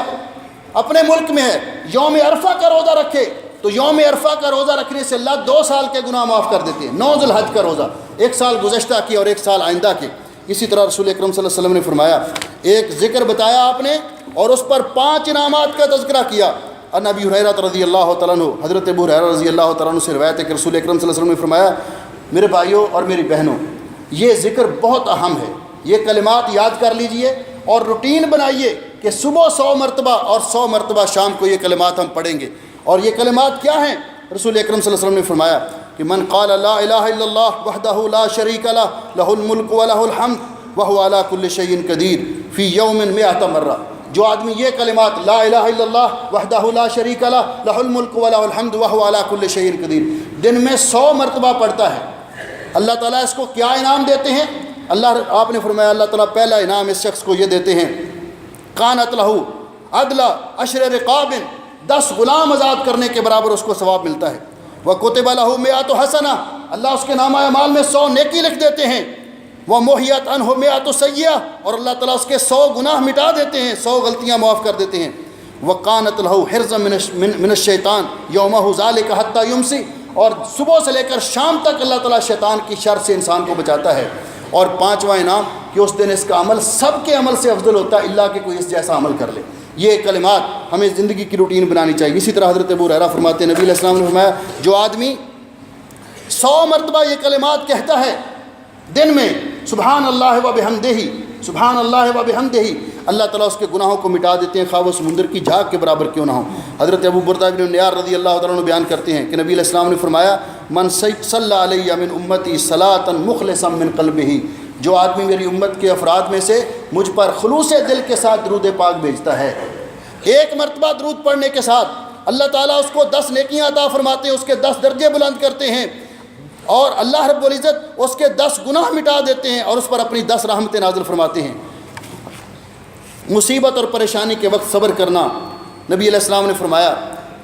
اپنے ملک میں ہے، یوم عرفہ کا روزہ رکھے تو یوم عرفہ کا روزہ رکھنے سے اللہ 2 سال کے گناہ معاف کر دیتے ہیں. 9 ذی الحج کا روزہ، 1 سال گزشتہ کے اور 1 سال آئندہ کے. اسی طرح رسول اکرم صلی اللہ علیہ وسلم نے فرمایا ایک ذکر بتایا آپ نے اور اس پر 5 انعامات کا تذکرہ کیا. ان ابی ہریرہ رضی اللہ تعالیٰ عنہ، حضرت ابو ہریرہ رضی اللہ تعالیٰ عنہ سے روایت ہے کہ رسول اکرم صلی اللہ علیہ وسلم نے فرمایا میرے بھائیوں اور میری بہنوں، یہ ذکر بہت اہم ہے، یہ کلمات یاد کر لیجئے اور روٹین بنائیے کہ صبح 100 مرتبہ اور 100 مرتبہ شام کو یہ کلمات ہم پڑھیں گے. اور یہ کلمات کیا ہیں؟ رسول اکرم صلی اللہ علیہ وسلم نے فرمایا کہ من قال لا الہ الا اللہ وحدہ لا شریک لہ لہ الملک ولہ الحمد وہو علی کل شیء قدیر فی یوم 100 مرہ. جو آدمی یہ کلمات لا الہ الا اللہ وحدہ لا شریک لہ لہ الملک ولہ الحمد وہو علی کل شیء قدیر دن میں 100 مرتبہ پڑھتا ہے، اللہ تعالیٰ اس کو کیا انعام دیتے ہیں؟ آپ نے فرمایا اللہ تعالیٰ پہلا انعام اس شخص کو یہ دیتے ہیں کانت لہ عدل 10 رقاب، 10 غلام آزاد کرنے کے برابر اس کو ثواب ملتا ہے. وَكُتِبَ لَهُ 100 حسنہ، اللہ اس کے نامہ اعمال میں 100 نیکی لکھ دیتے ہیں. وَمُحِيَتْ عَنْهُ 100 سیئہ، اور اللہ تعالیٰ اس کے 100 گناہ مٹا دیتے ہیں، 100 غلطیاں معاف کر دیتے ہیں. وَقَانَتْ لَهُ حِرْزًا مِنَ الشَّيْطَانِ يَوْمَهُ ذَلِكَ حَتَّى يُمْسِي، اور صبح سے لے کر شام تک اللہ تعالیٰ شیطان کی شر سے انسان کو بچاتا ہے. اور 5واں انعام کہ اس دن اس کا عمل سب کے عمل سے افضل ہوتا ہے اللہ کہ کوئی اس جیسا عمل کر لے. یہ کلمات ہمیں زندگی کی روٹین بنانی چاہیے. اسی طرح حضرت ابو ہریرہ فرماتے ہیں نبی علیہ السلام نے فرمایا جو آدمی 100 مرتبہ یہ کلمات کہتا ہے دن میں سبحان اللہ و بحمدہ، سبحان اللہ و بحمدہ، اللہ تعالیٰ اس کے گناہوں کو مٹا دیتے ہیں خواہ وہ سمندر کی جھاگ کے برابر کیوں نہ ہو. حضرت ابو بردہ بن نیار رضی اللہ تعالیٰ عنہ بیان کرتے ہیں کہ نبی علیہ السلام نے فرمایا من صلی علیہ من امتی صلاۃ مخلصا من قلبہ، جو آدمی میری امت کے افراد میں سے مجھ پر خلوص دل کے ساتھ درود پاک بھیجتا ہے، 1 مرتبہ درود پڑھنے کے ساتھ اللہ تعالیٰ اس کو 10 نیکیاں عطا فرماتے ہیں، اس کے 10 درجے بلند کرتے ہیں، اور اللہ رب العزت اس کے 10 گناہ مٹا دیتے ہیں اور اس پر اپنی 10 رحمتیں نازل فرماتے ہیں. مصیبت اور پریشانی کے وقت صبر کرنا، نبی علیہ السلام نے فرمایا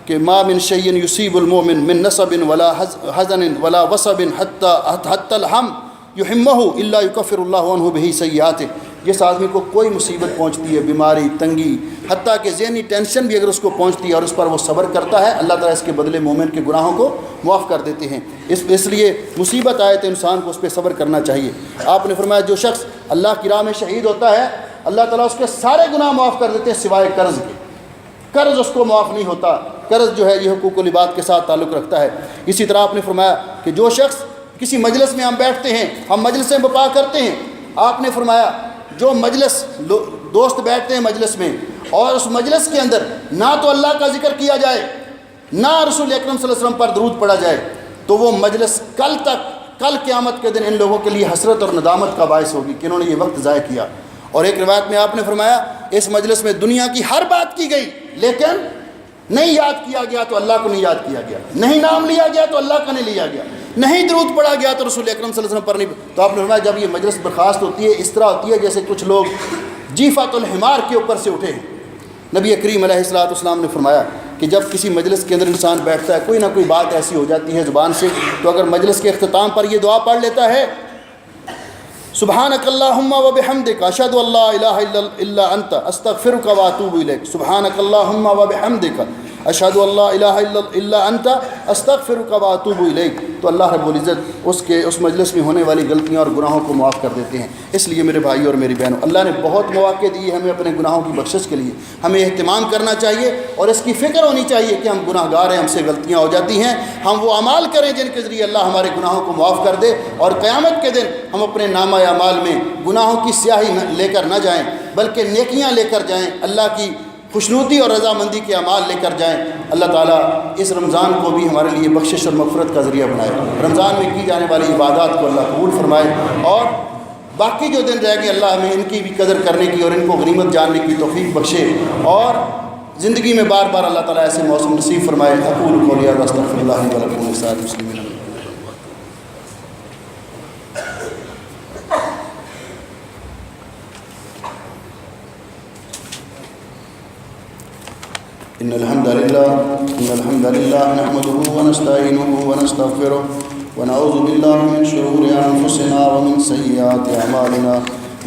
کہ ما من شیء یصیب المؤمن من نصب ولا حزن ولا وصب حتى الحم یحمہ الا یکفر اللہ عنہ بہ سیئاتہ. جس آدمی کو کوئی مصیبت پہنچتی ہے، بیماری، تنگی، حتیٰ کہ ذہنی ٹینشن بھی اگر اس کو پہنچتی ہے اور اس پر وہ صبر کرتا ہے، اللہ تعالیٰ اس کے بدلے مومن کے گناہوں کو معاف کر دیتے ہیں. اس لیے مصیبت آئے تو انسان کو اس پہ صبر کرنا چاہیے. آپ نے فرمایا جو شخص اللہ کی راہ میں شہید ہوتا ہے اللہ تعالیٰ اس کے سارے گناہ معاف کر دیتے ہیں سوائے قرض کے. قرض اس کو معاف نہیں ہوتا، قرض جو ہے یہ حقوق العباد کے ساتھ تعلق رکھتا ہے. اسی طرح آپ نے فرمایا کہ جو شخص کسی مجلس میں ہم بیٹھتے ہیں، ہم مجلسیں بپا کرتے ہیں، آپ نے فرمایا جو مجلس دوست بیٹھتے ہیں مجلس میں اور اس مجلس کے اندر نہ تو اللہ کا ذکر کیا جائے نہ رسول اکرم صلی اللہ علیہ وسلم پر درود پڑھا جائے تو وہ مجلس کل قیامت کے دن ان لوگوں کے لیے حسرت اور ندامت کا باعث ہوگی کہ انہوں نے یہ وقت ضائع کیا. اور ایک روایت میں آپ نے فرمایا اس مجلس میں دنیا کی ہر بات کی گئی لیکن نہیں یاد کیا گیا تو اللہ کو نہیں یاد کیا گیا، نہیں نام لیا گیا تو اللہ کا نہیں لیا گیا، نہیں درود پڑھا گیا تو رسول اکرم صلی اللہ علیہ وسلم پر نہیں. تو آپ نے فرمایا جب یہ مجلس برخاست ہوتی ہے اس طرح ہوتی ہے جیسے کچھ لوگ جیفۃ الحمار کے اوپر سے اٹھے ہیں. نبی کریم علیہ الصلوۃ والسلام نے فرمایا کہ جب کسی مجلس کے اندر انسان بیٹھتا ہے کوئی نہ کوئی بات ایسی ہو جاتی ہے زبان سے، تو اگر مجلس کے اختتام پر یہ دعا پڑھ لیتا ہے سبحانک اللہم و بحمدک اشہد ان لا الہ الا انت استغفرک و اتوب الیک، سبحانک اللہم و بحمدک اشہد ان لا الہ الا انت استغفرک و اتوب الیک، تو اللہ رب العزت اس مجلس میں ہونے والی غلطیاں اور گناہوں کو معاف کر دیتے ہیں۔ اس لیے میرے بھائی اور میری بہنوں، اللہ نے بہت مواقع دیے ہمیں اپنے گناہوں کی بخشش کے لیے، ہمیں اہتمام کرنا چاہیے اور اس کی فکر ہونی چاہیے کہ ہم گناہ گار ہیں، ہم سے غلطیاں ہو جاتی ہیں، ہم وہ اعمال کریں جن کے ذریعے اللہ ہمارے گناہوں کو معاف کر دے، اور قیامت کے دن ہم اپنے نامہ اعمال میں گناہوں کی سیاہی لے کر نہ جائیں بلکہ نیکیاں لے کر جائیں، اللہ کی خوشنودی اور رضامندی کے اعمال لے کر جائیں۔ اللہ تعالیٰ اس رمضان کو بھی ہمارے لیے بخشش اور مغفرت کا ذریعہ بنائے، رمضان میں کی جانے والی عبادات کو اللہ قبول فرمائے، اور باقی جو دن رہ گئے اللہ ہمیں ان کی بھی قدر کرنے کی اور ان کو غنیمت جاننے کی توفیق بخشے، اور زندگی میں بار بار اللہ تعالیٰ ایسے موسم نصیب فرمائے۔ اقول قولی ھذا استغفر اللہ لي ولکم ولسائر المسلمین۔ إن الحمد لله نحمده ونستعينه ونستغفره ونعوذ بالله من شرور أنفسنا ومن سيئات أعمالنا،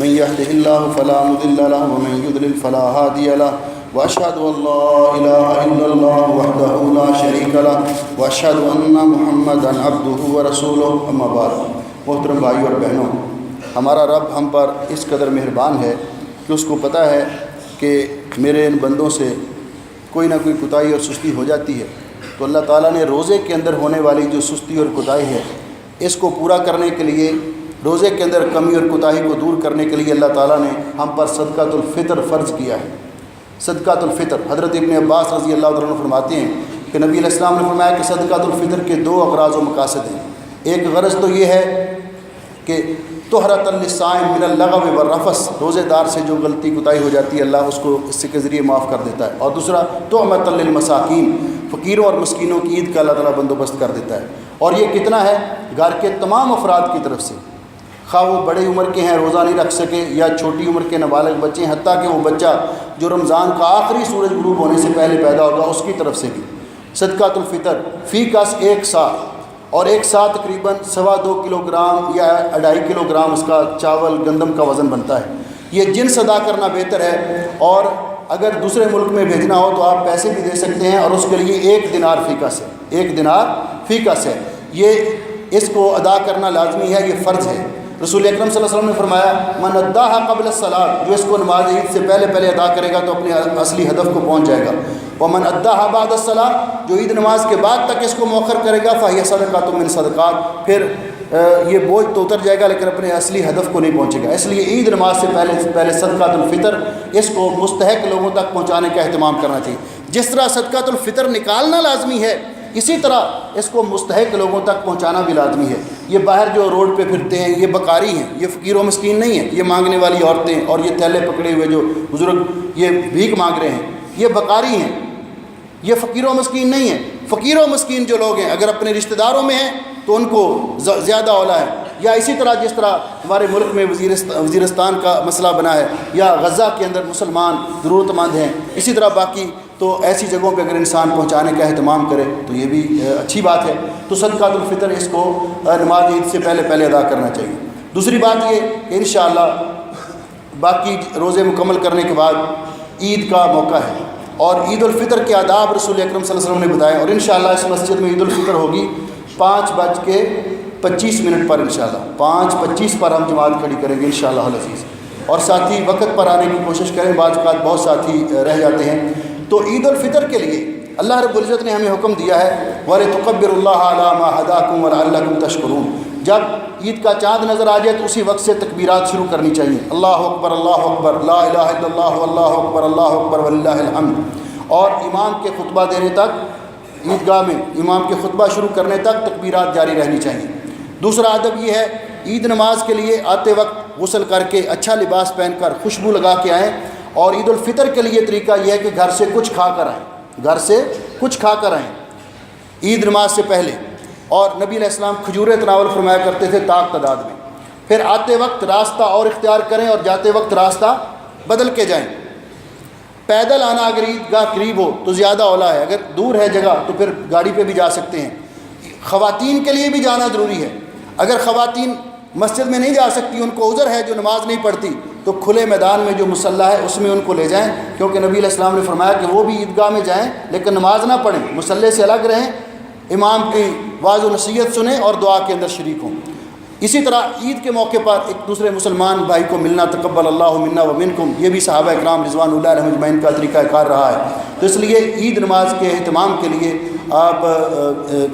من يهده الله فلا مضل له ومن يضلل فلا هادي له، وأشهد أن لا إله إلا الله وحده لا شريك له، وأشهد أن محمدا عبده ورسوله، أما بعد۔ محترم بھائیو اور بہنوں، ہمارا رب ہم پر اس قدر مہربان ہے کہ اس کو پتہ ہے کہ میرے ان بندوں سے کوئی نہ کوئی کوتاہی اور سستی ہو جاتی ہے، تو اللہ تعالیٰ نے روزے کے اندر ہونے والی جو سستی اور کوتاہی ہے اس کو پورا کرنے کے لیے، روزے کے اندر کمی اور کوتاہی کو دور کرنے کے لیے اللہ تعالیٰ نے ہم پر صدقۃ الفطر فرض کیا ہے۔ صدقۃ الفطر، حضرت ابن عباس رضی اللہ تعالیٰ عنہ فرماتے ہیں کہ نبی علیہ السلام نے فرمایا کہ صدقۃ الفطر کے دو اغراض و مقاصد ہیں۔ ایک غرض تو یہ ہے کہ طہرۃ للصائم من اللغو والرفث، روزے دار سے جو غلطی کوتاہی ہو جاتی ہے اللہ اس کو اس کے ذریعے معاف کر دیتا ہے، اور دوسرا طعمۃ للمساکین، فقیروں اور مسکینوں کی عید کا اللہ تعالیٰ بندوبست کر دیتا ہے۔ اور یہ کتنا ہے؟ گھر کے تمام افراد کی طرف سے، خواہ وہ بڑے عمر کے ہیں روزہ نہیں رکھ سکے یا چھوٹی عمر کے نابالغ بچے ہیں، حتیٰ کہ وہ بچہ جو رمضان کا آخری سورج غروب ہونے سے پہلے پیدا ہوگا اس کی طرف سے بھی صدقۃ الفطر فی کس 1 سا، اور 1 سا تقریباً 2.25 کلو گرام یا 2.5 کلو گرام اس کا چاول گندم کا وزن بنتا ہے۔ یہ جنس ادا کرنا بہتر ہے، اور اگر دوسرے ملک میں بھیجنا ہو تو آپ پیسے بھی دے سکتے ہیں، اور اس کے لیے 1 دینار فی کس ہے، 1 دینار فی کس ہے، یہ اس کو ادا کرنا لازمی ہے، یہ فرض ہے۔ رسول اکرم صلی اللہ علیہ وسلم نے فرمایا من اداها قبل الصلاۃ، جو اس کو نماز عید سے پہلے ادا کرے گا تو اپنے اصلی ہدف کو پہنچ جائے گا، ومن اداها بعد الصلاۃ، جو عید نماز کے بعد تک اس کو مؤخر کرے گا فہی صدقۃ من صدقات، پھر یہ بوجھ تو اتر جائے گا لیکن اپنے اصلی ہدف کو نہیں پہنچے گا۔ اس لیے عید نماز سے پہلے صدقۃ الفطر اس کو مستحق لوگوں تک پہنچانے کا اہتمام کرنا چاہیے۔ جس طرح صدقۃ الفطر نکالنا لازمی ہے، اسی طرح اس کو مستحق لوگوں تک پہنچانا بھی لازمی ہے۔ یہ باہر جو روڈ پہ پھرتے ہیں یہ بکاری ہیں، یہ فقیر و مسکین نہیں ہیں، یہ مانگنے والی عورتیں اور یہ تھیلے پکڑے ہوئے جو بزرگ یہ بھیک مانگ رہے ہیں، یہ بکاری ہیں، یہ فقیر و مسکین نہیں ہیں۔ فقیر و مسکین جو لوگ ہیں اگر اپنے رشتہ داروں میں ہیں تو ان کو زیادہ اولا ہے، یا اسی طرح جس طرح ہمارے ملک میں وزیرستان کا مسئلہ بنا ہے، یا غزہ کے اندر مسلمان ضرورت مند ہیں، اسی طرح باقی تو ایسی جگہوں پہ اگر انسان پہنچانے کا اہتمام کرے تو یہ بھی اچھی بات ہے۔ تو صدقۃ الفطر اس کو نماز عید سے پہلے ادا کرنا چاہیے۔ دوسری بات یہ کہ انشاءاللہ باقی روزے مکمل کرنے کے بعد عید کا موقع ہے، اور عید الفطر کے آداب رسول اکرم صلی اللہ علیہ وسلم نے بتائے، اور انشاءاللہ اس مسجد میں عید الفطر ہوگی 5:25 پر، انشاءاللہ 5:25 پر ہم جماعت کھڑی کریں گے انشاءاللہ العزیز، اور ساتھی وقت پر آنے کی کوشش کریں، بعض اوقات بہت ساتھی رہ جاتے ہیں۔ تو عید الفطر کے لیے اللہ رب العزت نے ہمیں حکم دیا ہے وَلِتُكَبِّرُوا اللَّهَ عَلَىٰ مَا هَدَاكُمْ وَلَعَلَّكُمْ تَشْكُرُونَ، جب عید کا چاند نظر آ جائے تو اسی وقت سے تکبیرات شروع کرنی چاہیے، اللہ اکبر لا الہ الا اللہ اللہ اکبر وللہ الحمد، اور امام کے خطبہ دینے تک عیدگاہ میں امام کے خطبہ شروع کرنے تک تکبیرات جاری رہنی چاہیے۔ دوسرا ادب یہ ہے عید نماز کے لیے آتے وقت غسل کر کے اچھا لباس پہن کر خوشبو لگا کے آئیں، اور عید الفطر کے لیے طریقہ یہ ہے کہ گھر سے کچھ کھا کر آئیں عید نماز سے پہلے، اور نبی علیہ السلام کھجوریں تناول فرمایا کرتے تھے طاق تعداد میں۔ پھر آتے وقت راستہ اور اختیار کریں اور جاتے وقت راستہ بدل کے جائیں۔ پیدل آنا اگر عیدگاہ قریب ہو تو زیادہ اولا ہے، اگر دور ہے جگہ تو پھر گاڑی پہ بھی جا سکتے ہیں۔ خواتین کے لیے بھی جانا ضروری ہے، اگر خواتین مسجد میں نہیں جا سکتی، ان کو عذر ہے جو نماز نہیں پڑھتی، تو کھلے میدان میں جو مصلی ہے اس میں ان کو لے جائیں، کیونکہ نبی علیہ السلام نے فرمایا کہ وہ بھی عیدگاہ میں جائیں لیکن نماز نہ پڑھیں، مصلی سے الگ رہیں، امام کی واعظ و نصیحت سنیں اور دعا کے اندر شریک ہوں۔ اسی طرح عید کے موقع پر ایک دوسرے مسلمان بھائی کو ملنا، تقبل اللہ منا و منکم، یہ بھی صحابہ کرام رضوان اللہ علیہم اجمعین کا طریقہ کار رہا ہے۔ تو اس لیے عید نماز کے اہتمام کے لیے آپ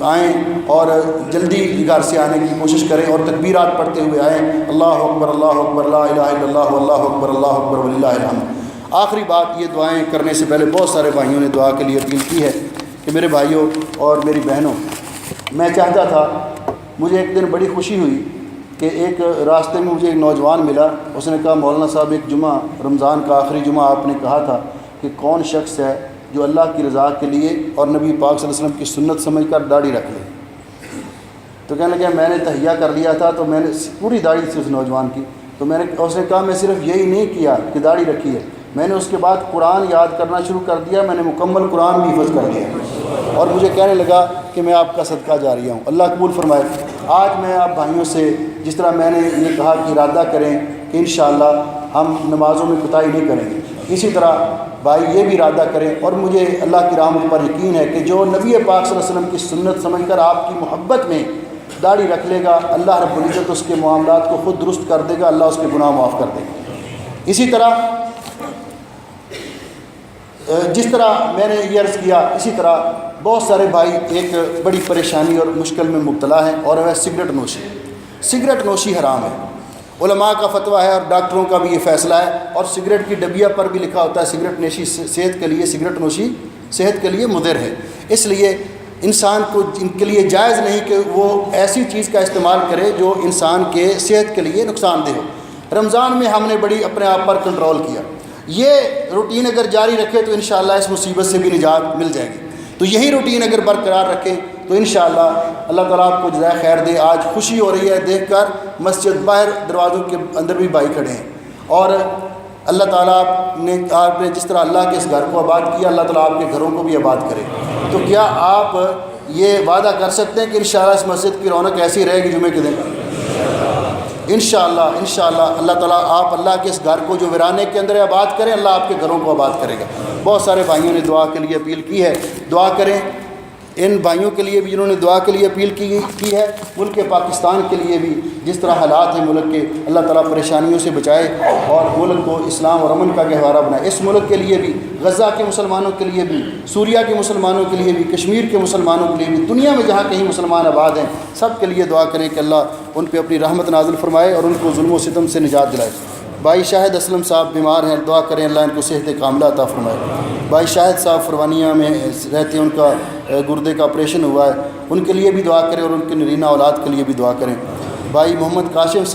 آئیں اور جلدی گھر سے آنے کی کوشش کریں اور تکبیرات پڑھتے ہوئے آئیں، اللہ اکبر لا الہ الا اللہ اللہ اکبر وللہ الحمد۔ آخری بات، یہ دعائیں کرنے سے پہلے بہت سارے بھائیوں نے دعا کے لیے اپیل کی ہے کہ میرے بھائیوں اور میری بہنوں، میں چاہتا تھا، مجھے ایک دن بڑی خوشی ہوئی کہ ایک راستے میں مجھے ایک نوجوان ملا، اس نے کہا مولانا صاحب ایک جمعہ رمضان کا آخری جمعہ آپ نے کہا تھا کہ کون شخص ہے جو اللہ کی رضا کے لیے اور نبی پاک صلی اللہ علیہ وسلم کی سنت سمجھ کر داڑھی رکھ لے۔ تو کہنے لگا میں نے تہیہ کر لیا تھا، تو میں نے پوری داڑھی تھی اس نوجوان کی، تو اس نے کہا میں صرف یہی نہیں کیا کہ داڑھی رکھی ہے، میں نے اس کے بعد قرآن یاد کرنا شروع کر دیا، میں نے مکمل قرآن بھی حفظ کر لیا، اور مجھے کہنے لگا کہ میں آپ کا صدقہ جاریہ ہوں، اللہ قبول فرمائے۔ آج میں آپ بھائیوں سے جس طرح میں نے یہ کہا کہ ارادہ کریں کہ انشاءاللہ ہم نمازوں میں کوتاہی نہیں کریں گے، اسی طرح بھائی یہ بھی ارادہ کریں، اور مجھے اللہ کی رحمت پر یقین ہے کہ جو نبی پاک صلی اللہ علیہ وسلم کی سنت سمجھ کر آپ کی محبت میں داڑھی رکھ لے گا، اللہ رب العزت اس کے معاملات کو خود درست کر دے گا، اللہ اس کے گناہ معاف کر دے گا۔ اسی طرح جس طرح میں نے یہ عرض کیا، اسی طرح بہت سارے بھائی ایک بڑی پریشانی اور مشکل میں مبتلا ہیں، اور وہ سگریٹ نوشی۔ سگریٹ نوشی حرام ہے، علماء کا فتویٰ ہے اور ڈاکٹروں کا بھی یہ فیصلہ ہے، اور سگریٹ کی ڈبیا پر بھی لکھا ہوتا ہے سگریٹ نوشی صحت کے لیے، سگریٹ نوشی صحت کے لیے مضر ہے۔ اس لیے انسان کو ان کے لیے جائز نہیں کہ وہ ایسی چیز کا استعمال کرے جو انسان کے صحت کے لیے نقصان دہ ہو۔ رمضان میں ہم نے بڑی اپنے آپ پر کنٹرول کیا، یہ روٹین اگر جاری رکھے تو انشاءاللہ اس مصیبت سے بھی نجات مل جائے گی۔ تو یہی روٹین اگر برقرار رکھے تو انشاءاللہ اللہ تعالیٰ آپ کو جزائے خیر دے۔ آج خوشی ہو رہی ہے دیکھ کر، مسجد باہر دروازوں کے اندر بھی بھائی کھڑے ہیں، اور اللہ تعالیٰ آپ نے جس طرح اللہ کے اس گھر کو آباد کیا، اللہ تعالیٰ آپ کے گھروں کو بھی آباد کرے۔ تو کیا آپ یہ وعدہ کر سکتے ہیں کہ انشاءاللہ اس مسجد کی رونق ایسی رہے گی جمعے کے دن؟ انشاءاللہ اللہ تعالیٰ آپ اللہ کے اس گھر کو جو ویرانے کے اندر آباد کریں، اللہ آپ کے گھروں کو آباد کرے گا۔ بہت سارے بھائیوں نے دعا کے لیے اپیل کی ہے، دعا کریں ان بھائیوں کے لیے بھی جنہوں نے دعا کے لیے اپیل کی ہے، ملک پاکستان کے لیے بھی جس طرح حالات ہیں ملک کے، اللہ تعالیٰ پریشانیوں سے بچائے اور ملک کو اسلام اور امن کا گہوارہ بنائے۔ اس ملک کے لیے بھی، غزہ کے مسلمانوں کے لیے بھی، سوریہ کے مسلمانوں کے لیے بھی، کشمیر کے مسلمانوں کے لیے بھی، دنیا میں جہاں کہیں مسلمان آباد ہیں سب کے لیے دعا کریں کہ اللہ ان پہ اپنی رحمت نازل فرمائے اور ان کو ظلم و ستم سے نجات دلائے۔ بھائی شاہد اسلم صاحب بیمار ہیں، دعا کریں اللہ ان کو صحت کاملہ عطا فرمائے۔ بھائی شاہد صاحب فروانیہ میں رہتے ہیں، ان کا گردے کا آپریشن ہوا ہے، ان کے لیے بھی دعا کریں اور ان کے نرینہ اولاد کے لیے بھی دعا کریں۔ بھائی محمد کاشف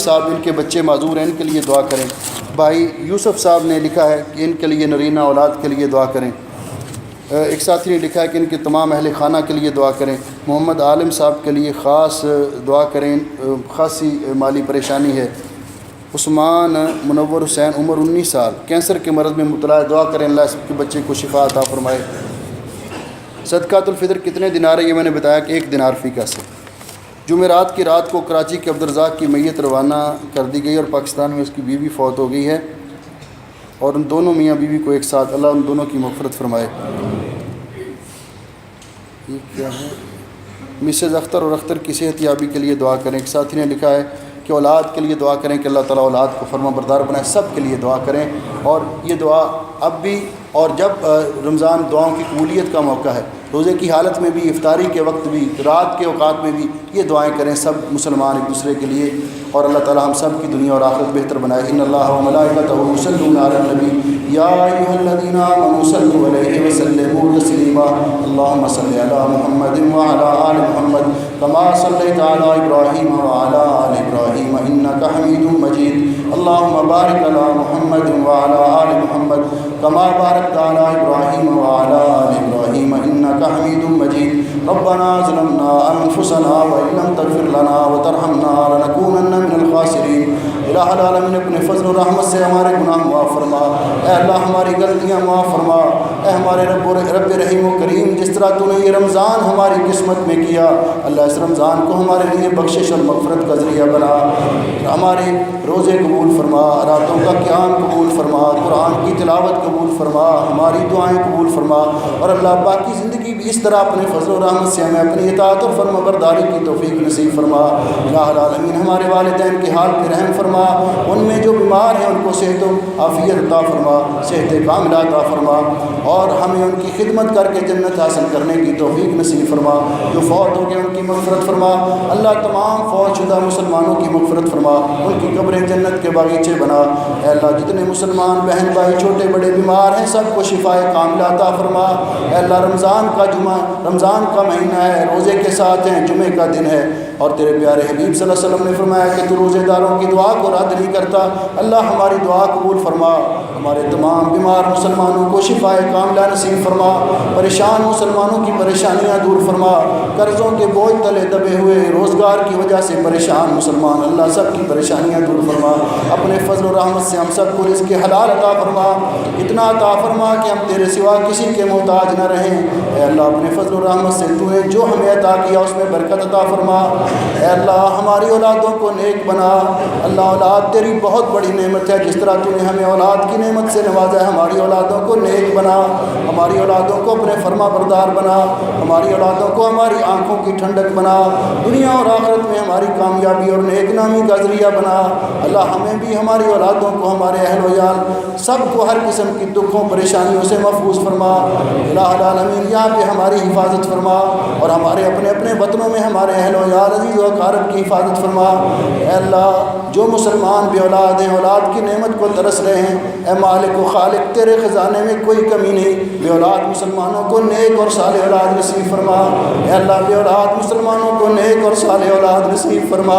صاحب، ان کے بچے معذور ہیں، ان کے لیے دعا کریں۔ بھائی یوسف صاحب نے لکھا ہے کہ ان کے لیے نرینہ اولاد کے لیے دعا کریں۔ ایک ساتھی نے لکھا ہے کہ ان کے تمام اہل خانہ کے لیے دعا کریں۔ محمد عالم صاحب کے لیے خاص دعا کریں، خاصی مالی پریشانی ہے۔ عثمان منور حسین، عمر 19 سال، کینسر کے مرض میں مبتلا ہے، دعا کریں اللہ اس کے بچے کو شفا عطا فرمائے۔ صدقۃ الفطر کتنے دینار ہے؟ یہ میں نے بتایا کہ 1 دینار فی کاسے۔ جمعرات کی رات کو کراچی کے عبدالرزاق کی میت روانہ کر دی گئی اور پاکستان میں اس کی بیوی فوت ہو گئی ہے، اور ان دونوں میاں بیوی کو ایک ساتھ، اللہ ان دونوں کی مغفرت فرمائے۔ یہ کیا ہے؟ مسز اختر اور اختر کی صحت یابی کے لیے دعا کریں۔ ایک ساتھی نے لکھا ہے کہ اولاد کے لیے دعا کریں کہ اللہ تعالیٰ اولاد کو فرما بردار بنائے۔ سب کے لیے دعا کریں، اور یہ دعا اب بھی اور جب رمضان دعاؤں کی قبولیت کا موقع ہے، روزے کی حالت میں بھی، افطاری کے وقت بھی، رات کے اوقات میں بھی یہ دعائیں کریں سب مسلمان ایک دوسرے کے لیے، اور اللہ تعالیٰ ہم سب کی دنیا اور آخرت بہتر بنائے۔ ان اللہ و ملائکتہ یصلون علی النبی یا ایھا الذین آمنوا صلوا علیہ وسلموا تسلیما اللهم صل علی محمد وعلی آل محمد کما صلیت علی ابراہیم وعلی آل ابراہیم انک حمید مجید اللهم بارک علی محمد وعلی آل محمد کما بارکت علی ابراہیم وعلی آل ابراہیم انک حمید مجید ربنا ظلمنا انفسنا وان لم تغفر لنا وترحمنا لنكونن من الخاسرین۔ الہ العالمین اپنے فضل و رحمت سے ہمارے گناہ معاف فرما، اے اللہ ہماری غلطیاں معاف فرما، اے ہمارے رب رحیم و کریم، جس طرح تو نے یہ رمضان ہماری قسمت میں کیا، اللہ اس رمضان کو ہمارے لیے بخشش اور مغفرت کا ذریعہ بنا، ہمارے روزے قبول فرما، راتوں کا قیام قبول فرما، قرآن کی تلاوت قبول فرما، ہماری دعائیں قبول فرما، اور اللہ باقی زندگی بھی اس طرح اپنے فضل و رحمت سے ہمیں اپنی اطاعت اور فرما برداری کی توفیق نصیب فرما۔ الہ العالمین ہمارے والدین کے حال پہ رحم فرما، ان میں جو بیمار ہیں ان کو صحت و عافیت عطا فرما، صحت کاملہ عطا فرما، اور ہمیں ان کی خدمت کر کے جنت حاصل کرنے کی توفیق نصیب فرما، جو فوت ہو گئے ان کی مغفرت فرما، اللہ تمام فوت شدہ مسلمانوں کی مغفرت فرما، ان کی قبریں جنت کے باغیچے بنا، اے اللہ جتنے مسلمان بہن بھائی چھوٹے بڑے بیمار ہیں سب کو شفائے کاملہ عطا فرما، اے اللہ رمضان کا مہینہ ہے، روزے کے ساتھ ہیں، جمعے کا دن ہے، اور تیرے پیارے حبیب صلی اللہ علیہ وسلم نے فرمایا کہ تو روزے داروں کی دعا کو رد نہیں کرتا، اللہ ہماری دعا قبول فرما، ہمارے تمام بیمار مسلمانوں کو شفائے کاملہ نصیب فرما، پریشان مسلمانوں کی پریشانیاں دور فرما، قرضوں کے بوجھ تلے دبے ہوئے روزگار کی وجہ سے پریشان مسلمان، اللہ سب کی پریشانیاں دور فرما، اپنے فضل و رحمت سے ہم سب کو رزق حلال عطا فرما، اتنا عطا فرما کہ ہم تیرے سوا کسی کے محتاج نہ رہیں، اے اللہ اپنے فضل و رحمت سے تو نے جو ہمیں عطا کیا اس میں برکت عطا فرما، اے اللہ ہماری اولادوں کو نیک بنا، اللہ اولاد تیری بہت بڑی نعمت ہے، جس طرح تو نے ہمیں اولاد کی نعمت سے نوازا ہے، ہماری اولادوں کو نیک بنا، ہماری اولادوں کو اپنے فرما بردار بنا، ہماری اولادوں کو ہماری آنکھوں کی ٹھنڈک بنا، دنیا اور آخرت میں ہماری کامیابی اور نیک نامی کا ذریعہ بنا، اللہ ہمیں بھی ہماری اولادوں کو ہمارے اہل و عیال سب کو ہر قسم کی دکھوں پریشانیوں سے محفوظ فرما، الہ العالمین یہاں پہ ہماری حفاظت فرما، اور ہمارے اپنے اپنے وطنوں میں ہمارے اہل و عیال عزیز و اقارب کی حفاظت فرما، اے اللہ جو مسلمان بے اولاد ہیں اولاد کی نعمت کو ترس رہے ہیں، اے مالک و خالق تیرے خزانے میں کوئی کمی نہیں، بے اولاد مسلمانوں کو نیک اور صالح اولاد نصیب فرما، اے اللہ بے اولاد مسلمانوں کو نیک اور صالح اولاد نصیب فرما،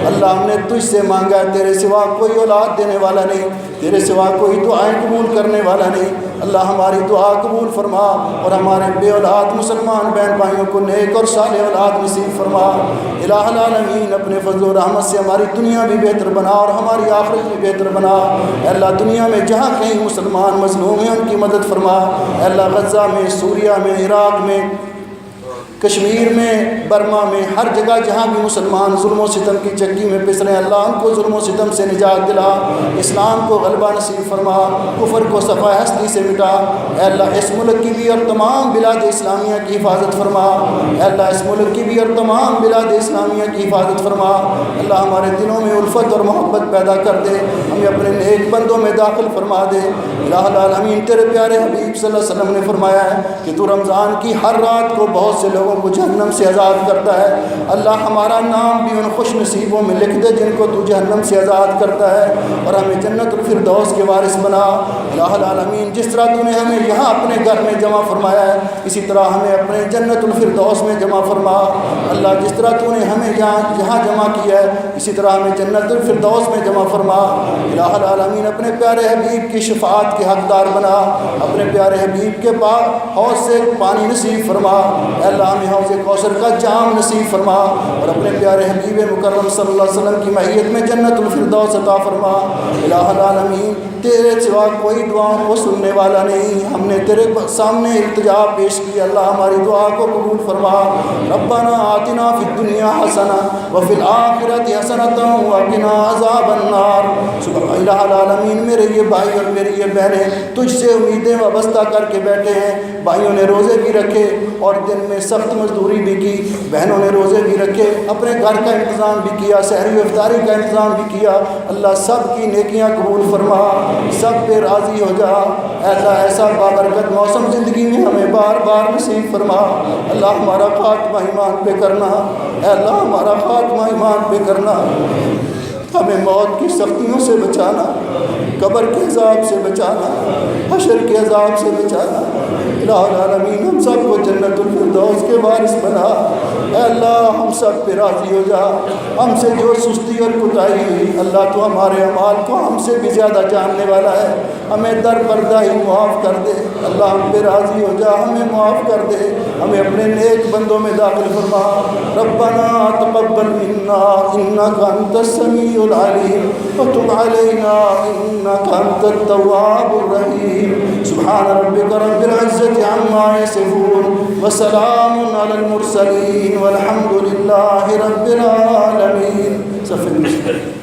اللہ ہم نے تجھ سے مانگا ہے، تیرے سوا کوئی اولاد دینے والا نہیں، تیرے سوا کوئی دعائیں قبول کرنے والا نہیں، اللہ ہماری دعا قبول فرما، اور ہمارے بے اولاد مسلمان بہن بھائیوں کو نیک اور صالح اولاد نصیب فرما، الہ العالمین اپنے فضل و رحمت سے ہماری دنیا بھی بہتر بنا اور ہماری آخرت بھی بہتر بنا، اے اللہ دنیا میں جہاں کہیں مسلمان مظلوم ہیں ان کی مدد فرما، اے اللہ غزہ میں، سوریہ میں، عراق میں، کشمیر میں، برما میں، ہر جگہ جہاں بھی مسلمان ظلم و ستم کی چکی میں پس رہے ہیں، اللہ ان کو ظلم و ستم سے نجات دلا، اسلام کو غلبہ نصیب فرما، کفر کو صفحہ ہستی سے مٹا، اے اللہ اس ملک کی بھی اور تمام بلاد اسلامیہ کی حفاظت فرما، اے اللہ اس ملک کی بھی اور تمام بلاد اسلامیہ کی حفاظت فرما، اللہ ہمارے دلوں میں الفت اور محبت پیدا کر دے، ہمیں اپنے نیک بندوں میں داخل فرما دے، الہ العالمین تیرے پیارے حبیب صلی اللہ علیہ وسلم نے فرمایا ہے کہ تو رمضان کی ہر رات کو بہت سے لوگوں کو جہنم سے آزاد کرتا ہے، اللہ ہمارا نام بھی ان خوش نصیبوں میں لکھ دے جن کو تو جہنم سے آزاد کرتا ہے، اور ہمیں جنت الفردوس کے وارث بنا، الہ العالمین جس طرح تو نے ہمیں یہاں اپنے گھر میں جمع فرمایا ہے اسی طرح ہمیں اپنے جنت الفردوس میں جمع فرما، اللہ جس طرح تو نے ہمیں یہاں جمع کیا ہے اسی طرح ہمیں جنت الفردوس میں جمع فرما، الہ العالمین اپنے پیارے حبیب کی شفاعت کے حقدار بنا، اپنے پیارے حبیب کے پاس حوض سے پانی نصیب فرما، اے اللہ ہمیں حوض کوثر کا جام نصیب فرما، اور اپنے پیارے حبیب مکرم صلی اللہ علیہ وسلم کی معیت میں جنت الفردوس عطا فرما، الہ العالمین تیرے سوا کوئی دعاؤں کو سننے والا نہیں، ہم نے تیرے سامنے التجا پیش کی، اللہ ہماری دعا کو قبول فرما، ربنا آتنا فی الدنیا حسنہ وفی الآخرۃ حسنۃ وقنا عذاب النار، الہ العالمین میرے یہ بھائی اور میری یہ بہنیں تجھ سے امیدیں وابستہ کر کے بیٹھے ہیں، بھائیوں نے روزے بھی رکھے اور دن میں سخت مزدوری بھی کی، بہنوں نے روزے بھی رکھے، اپنے گھر کا انتظام بھی کیا، سحری و افطاری کا انتظام بھی کیا، اللہ سب کی نیکیاں قبول فرما، سب پہ راضی ہو جا، ایسا بابرکت موسم زندگی میں ہمیں بار بار نصیب فرما، اللہ ہمارا خاتمہ ایمان پہ کرنا، اے اللہ ہمارا خاتمہ ایمان پہ کرنا، ہمیں موت کی سختیوں سے بچانا، قبر کے عذاب سے بچانا، حشر کے عذاب سے بچانا۔ الہ العالمین ہم سب کو جنت الفردوس کے وارث بنا۔ اے اللہ ہم سب پہ راضی ہو جا، ہم سے جو سستی اور کوتاہی ہوئی اللہ تو ہمارے اعمال کو ہم سے بھی زیادہ جاننے والا ہے، ہمیں در پردہ ہی معاف کر دے۔ اللہ ہم پہ راضی ہو جا، ہمیں معاف کر دے، ہمیں اپنے نیک بندوں میں داخل فرما۔ ربنا تقبل منا انک انت السمیع العلیم وتب علینا انک انت التواب الرحیم۔ سبحان ربک رب العزة عما یصفون وسلام علی المرسلین والحمد للہ رب العالمین۔ صف